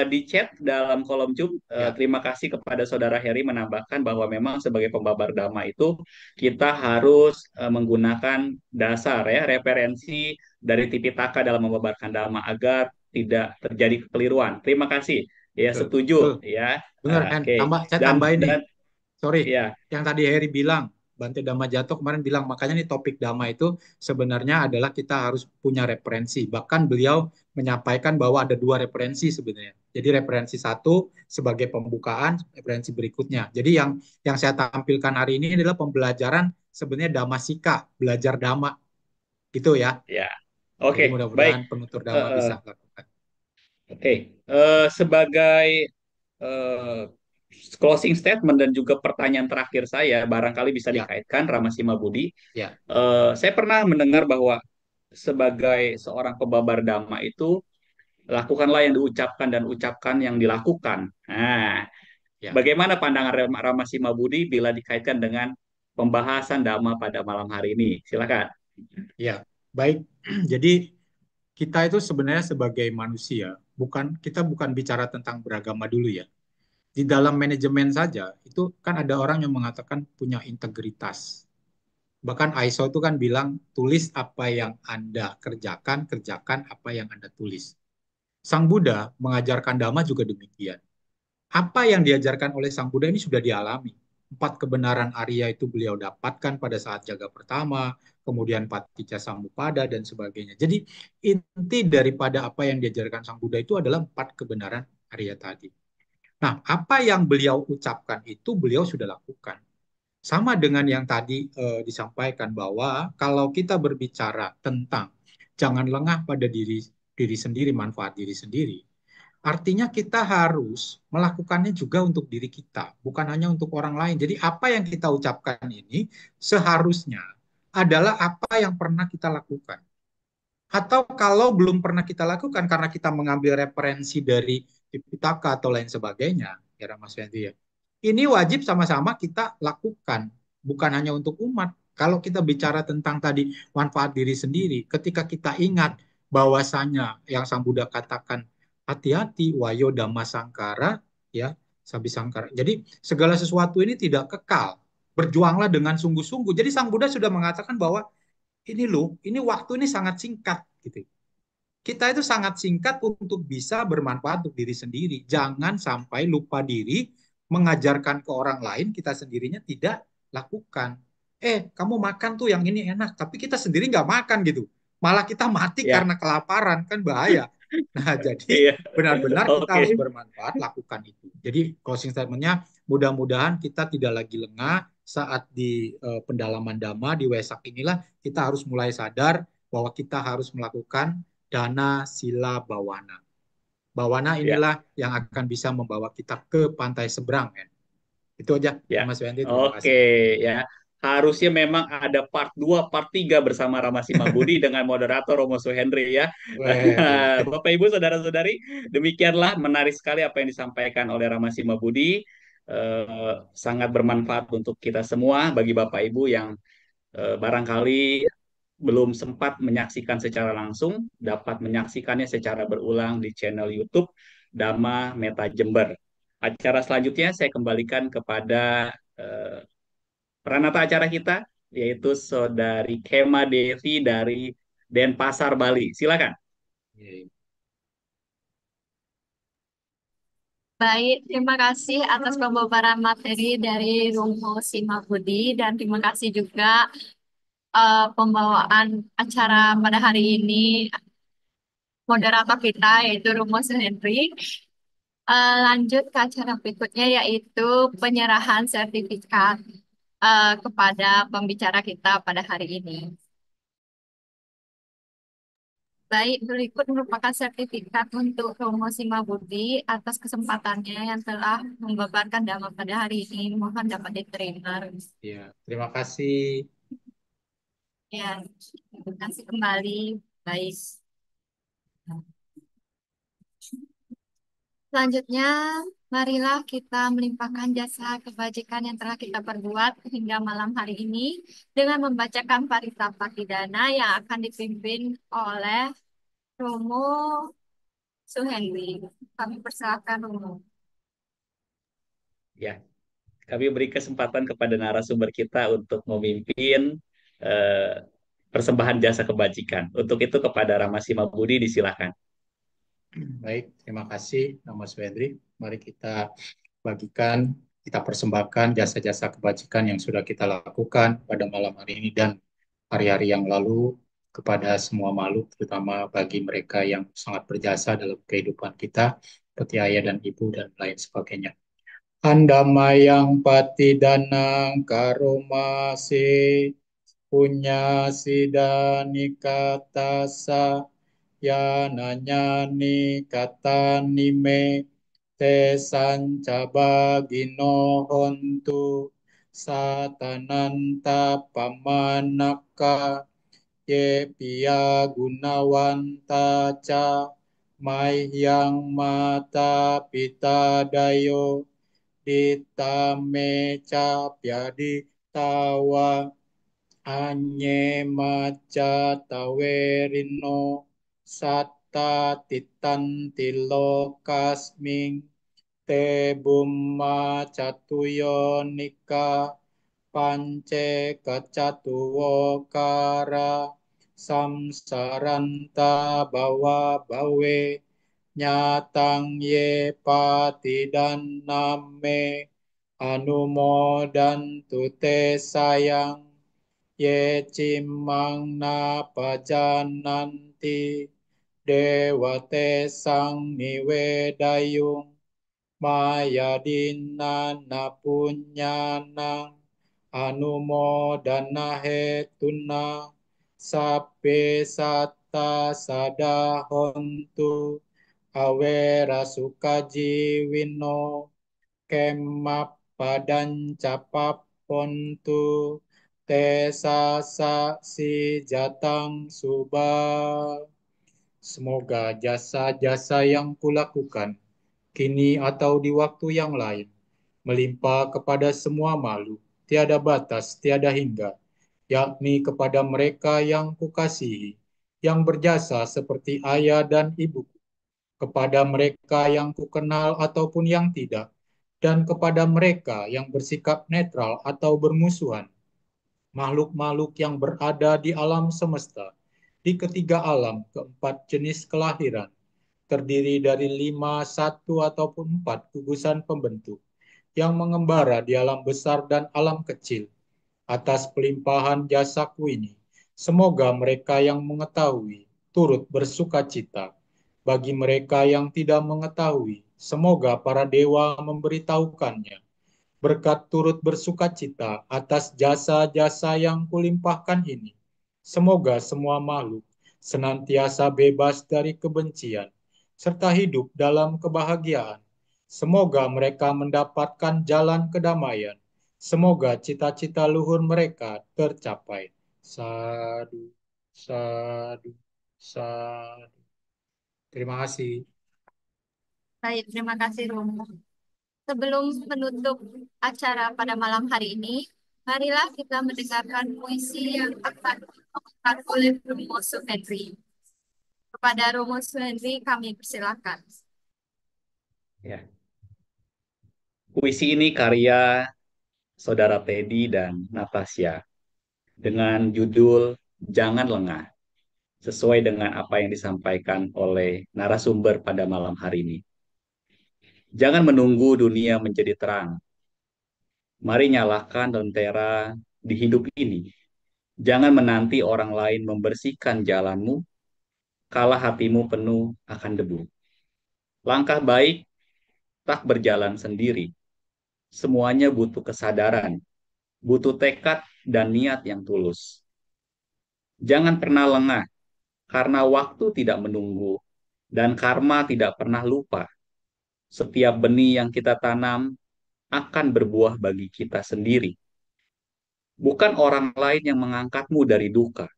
Di chat dalam kolom chat, Ya, terima kasih kepada Saudara Heri menambahkan bahwa memang sebagai pembabar dhamma itu kita harus menggunakan dasar ya, referensi dari Tipitaka dalam membabarkan dhamma agar tidak terjadi kekeliruan. Terima kasih. Ya, betul. Betul. setuju ya. Bener, Hen. Oke. Tambah, saya Dan tambahin nih. dan Sorry, ya, yang tadi Heri bilang, Bante Dhamma Jato kemarin bilang, makanya nih topik Dhamma itu sebenarnya adalah kita harus punya referensi. Bahkan beliau menyampaikan bahwa ada dua referensi sebenarnya. Jadi referensi satu sebagai pembukaan, referensi berikutnya. Jadi yang saya tampilkan hari ini adalah pembelajaran sebenarnya Dhammasika, belajar Dhamma, gitu ya. ya. Jadi Oke, baik. mudah-mudahan penutur Dhamma Eh, bisa eh, lakukan. oke. Sebagai eh, closing statement dan juga pertanyaan terakhir saya, barangkali bisa Ya, dikaitkan Ramasima Budi. ya, Saya pernah mendengar bahwa sebagai seorang pebabar dhamma itu lakukanlah yang diucapkan dan ucapkan yang dilakukan. Nah, ya, bagaimana pandangan Ramasima Budi bila dikaitkan dengan pembahasan dhamma pada malam hari ini? Silakan. ya. Baik, jadi kita itu sebenarnya sebagai manusia, kita bukan bicara tentang beragama dulu ya. Di dalam manajemen saja, itu kan ada orang yang mengatakan punya integritas. Bahkan ISO itu kan bilang, tulis apa yang Anda kerjakan, kerjakan apa yang Anda tulis. Sang Buddha mengajarkan Dhamma juga demikian. Apa yang diajarkan oleh Sang Buddha ini sudah dialami. Empat kebenaran Arya itu beliau dapatkan pada saat jaga pertama, kemudian Paticca Samuppada dan sebagainya. Jadi inti daripada apa yang diajarkan Sang Buddha itu adalah empat kebenaran Arya tadi. Nah, apa yang beliau ucapkan itu beliau sudah lakukan. Sama dengan yang tadi disampaikan bahwa kalau kita berbicara tentang jangan lengah pada diri diri sendiri, manfaat diri sendiri, artinya kita harus melakukannya juga untuk diri kita, bukan hanya untuk orang lain. Jadi apa yang kita ucapkan ini seharusnya adalah apa yang pernah kita lakukan. Atau kalau belum pernah kita lakukan karena kita mengambil referensi dari Tipitaka atau lain sebagainya, ya Mas Fendi ya. Ini wajib sama-sama kita lakukan, bukan hanya untuk umat. Kalau kita bicara tentang tadi manfaat diri sendiri, ketika kita ingat bahwasanya yang Sang Buddha katakan hati-hati wayo dhamma sangkara ya sabi sangkara. Jadi segala sesuatu ini tidak kekal. Berjuanglah dengan sungguh-sungguh. Jadi Sang Buddha sudah mengatakan bahwa ini loh, ini waktu ini sangat singkat gitu. Kita itu sangat singkat untuk bisa bermanfaat untuk diri sendiri. Jangan sampai lupa diri, mengajarkan ke orang lain, kita sendirinya tidak lakukan. Kamu makan tuh yang ini enak, tapi kita sendiri nggak makan gitu. Malah kita mati Ya, karena kelaparan, kan bahaya. Nah, jadi Iya, benar-benar kita oke. harus bermanfaat, lakukan itu. Jadi closing statement-nya, mudah-mudahan kita tidak lagi lengah saat di pendalaman Dhamma, di Wesak inilah kita harus mulai sadar bahwa kita harus melakukan dana sila bawana. Bawana Ya, inilah yang akan bisa membawa kita ke pantai seberang, kan? Itu aja, ya. Mas Wendy. Terima Oke, kasih. ya. Harusnya memang ada part 2, part 3 bersama Rama Simabudi dengan moderator Romo Suhendri ya. Wede. Bapak Ibu saudara-saudari, demikianlah menarik sekali apa yang disampaikan oleh Rama Simabudi. Sangat bermanfaat untuk kita semua bagi Bapak Ibu yang barangkali belum sempat menyaksikan secara langsung, dapat menyaksikannya secara berulang di channel YouTube Dhamma Meta Jember. Acara selanjutnya saya kembalikan kepada peranata acara kita, yaitu Saudari Kema Devi dari Denpasar, Bali. Silakan. Baik, terima kasih atas pembawaran materi dari Romo Simabudi dan terima kasih juga pembawaan acara pada hari ini moderator kita yaitu Romo Henry. Lanjut ke acara berikutnya yaitu penyerahan sertifikat kepada pembicara kita pada hari ini. Baik, berikut merupakan sertifikat untuk Romo Simabudi atas kesempatannya yang telah membabarkan Dhamma pada hari ini. Mohon dapat diterima. Ya, terima kasih. Ya, terima kasih kembali. Baik. Selanjutnya, marilah kita melimpahkan jasa kebajikan yang telah kita perbuat hingga malam hari ini dengan membacakan Paritapa Pidana yang akan dipimpin oleh Romo Suhendi. Kami persilakan Romo. Ya, kami beri kesempatan kepada narasumber kita untuk memimpin eh, persembahan jasa kebajikan. Untuk itu kepada Rama Simabudi disilakan. Baik, terima kasih, Mas Wendy. Mari kita bagikan, kita persembahkan jasa-jasa kebajikan yang sudah kita lakukan pada malam hari ini dan hari-hari yang lalu kepada semua makhluk, terutama bagi mereka yang sangat berjasa dalam kehidupan kita, seperti ayah dan ibu dan lain sebagainya. Andamayang patidanang karomase punya sidanikatasa ya nanyani kata nime te sancabagino hontu satananta pamanaka ye pia gunawanta ca mai yang mata pita dayo ditame ca piadi tawa anye maca tawerino satta titan tilo kasming te bumma catuyo nika pance kacatuwo kara samsaranta bawa bawe nyatang ye patidan name anumodan tute sayang ye cimang na pajananti dewate sang niwedayung mayadina na punyanang anumodana hetuna sape satta sadahontu awera sukajiwino kemap padan capap pontu tesa si jatang subah. Semoga jasa-jasa yang kulakukan kini atau di waktu yang lain melimpah kepada semua makhluk, tiada batas, tiada hingga, yakni kepada mereka yang kukasihi, yang berjasa seperti ayah dan ibuku, kepada mereka yang kukenal ataupun yang tidak, dan kepada mereka yang bersikap netral atau bermusuhan, makhluk-makhluk yang berada di alam semesta, di ketiga alam, keempat jenis kelahiran, terdiri dari 5, 1, ataupun 4 gugusan pembentuk, yang mengembara di alam besar dan alam kecil, atas pelimpahan jasaku ini. Semoga mereka yang mengetahui turut bersuka cita bagi mereka yang tidak mengetahui, semoga para dewa memberitahukannya. Berkat turut bersukacita atas jasa-jasa yang kulimpahkan ini. Semoga semua makhluk senantiasa bebas dari kebencian, serta hidup dalam kebahagiaan. Semoga mereka mendapatkan jalan kedamaian. Semoga cita-cita luhur mereka tercapai. Sadu, sadu, sadu. Terima kasih. Baik, terima kasih Romo. Sebelum menutup acara pada malam hari ini, marilah kita mendengarkan puisi yang akan dibawakan oleh Romo Suhendri. Kepada Romo Suhendri, kami persilakan. Ya. Puisi ini karya Saudara Teddy dan Natasha dengan judul Jangan Lengah, sesuai dengan apa yang disampaikan oleh narasumber pada malam hari ini. Jangan menunggu dunia menjadi terang. Mari nyalakan lentera di hidup ini. Jangan menanti orang lain membersihkan jalanmu, kala hatimu penuh akan debu. Langkah baik tak berjalan sendiri. Semuanya butuh kesadaran, butuh tekad dan niat yang tulus. Jangan pernah lengah, karena waktu tidak menunggu, dan karma tidak pernah lupa. Setiap benih yang kita tanam akan berbuah bagi kita sendiri. Bukan orang lain yang mengangkatmu dari duka,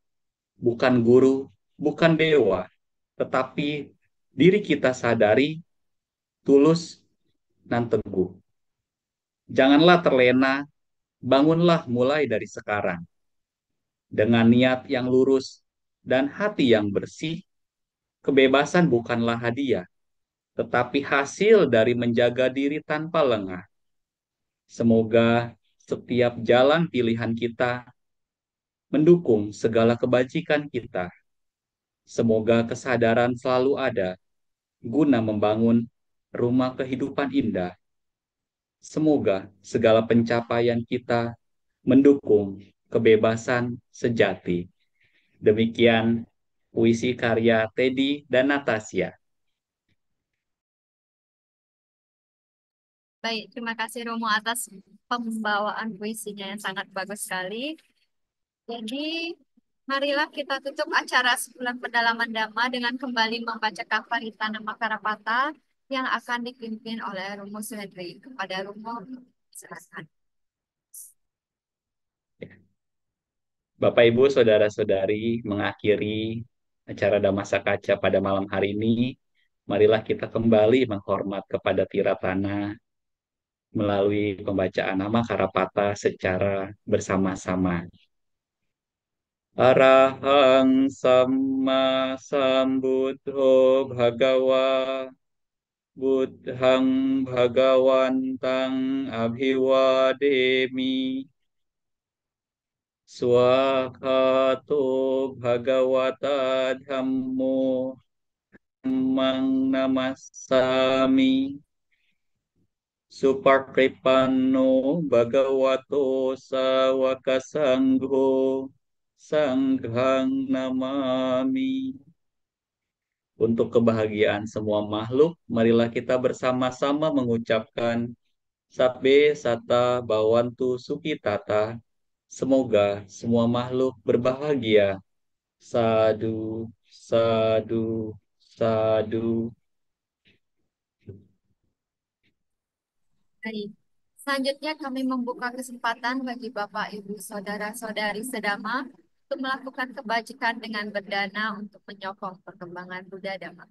bukan guru, bukan dewa, tetapi diri kita sadari, tulus, dan teguh. Janganlah terlena, bangunlah mulai dari sekarang. Dengan niat yang lurus dan hati yang bersih, kebebasan bukanlah hadiah, tetapi hasil dari menjaga diri tanpa lengah. Semoga setiap jalan pilihan kita mendukung segala kebajikan kita. Semoga kesadaran selalu ada guna membangun rumah kehidupan indah. Semoga segala pencapaian kita mendukung kebebasan sejati. Demikian puisi karya Teddy dan Natasha. Baik, terima kasih Romo atas pembawaan puisinya yang sangat bagus sekali. Jadi, marilah kita tutup acara Sebulan Pendalaman Dhamma dengan kembali membacakan Paritana Makarapata yang akan dipimpin oleh Romo Suhendri. Kepada Romo, silakan. Bapak, Ibu, Saudara-saudari, mengakhiri acara Dhamasa Kaca pada malam hari ini, marilah kita kembali menghormat kepada Tiratana melalui pembacaan nama Karapata secara bersama-sama. Arahang Samma Sambuddho Bhagawa Buddhang Bhagawantang Abhiwademi Swakato Bhagawata Dhammo Dhammang Namassami Supakripano Bhagavato Sawaka Sangho Sanghang Namami. Untuk kebahagiaan semua makhluk, marilah kita bersama-sama mengucapkan Sabbe Sata Bhawantu Sukhitata. Semoga semua makhluk berbahagia. Sadu, sadu, sadu. Baik. Selanjutnya kami membuka kesempatan bagi Bapak, Ibu, Saudara-saudari sedama untuk melakukan kebajikan dengan berdana untuk menyokong perkembangan Buddha Dhamma.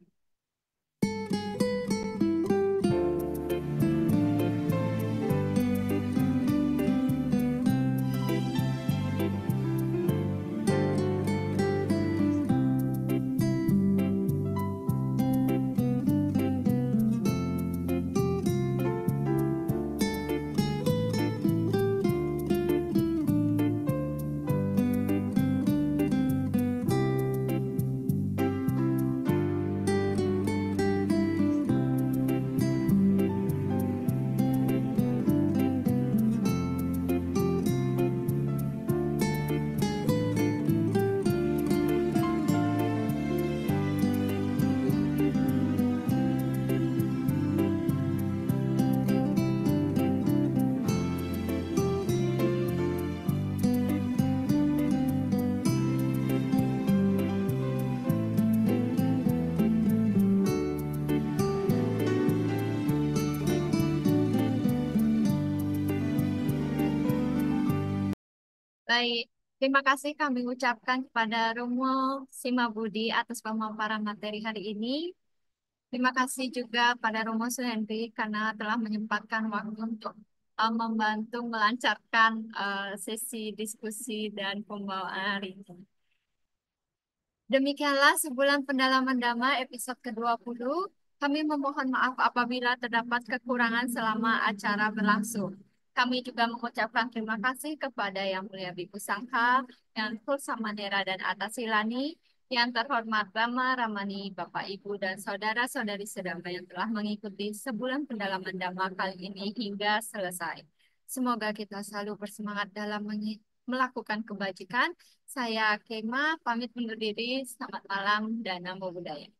Baik, terima kasih kami ucapkan kepada Romo Simabudi atas pemaparan materi hari ini. Terima kasih juga pada Romo Suhendri karena telah menyempatkan waktu untuk membantu melancarkan sesi diskusi dan pembawaan hari ini. Demikianlah sebulan pendalaman Dhamma episode ke-20. Kami memohon maaf apabila terdapat kekurangan selama acara berlangsung. Kami juga mengucapkan terima kasih kepada Yang Mulia Bhikkhu Sangha, Yang Tulsa Mandera dan Atasilani, yang terhormat Rama, Ramani, Bapak, Ibu, dan saudara-saudari sedama yang telah mengikuti sebulan pendalaman Dhamma kali ini hingga selesai. Semoga kita selalu bersemangat dalam melakukan kebajikan. Saya Kema, pamit undur diri. Selamat malam dan namo buddhaya.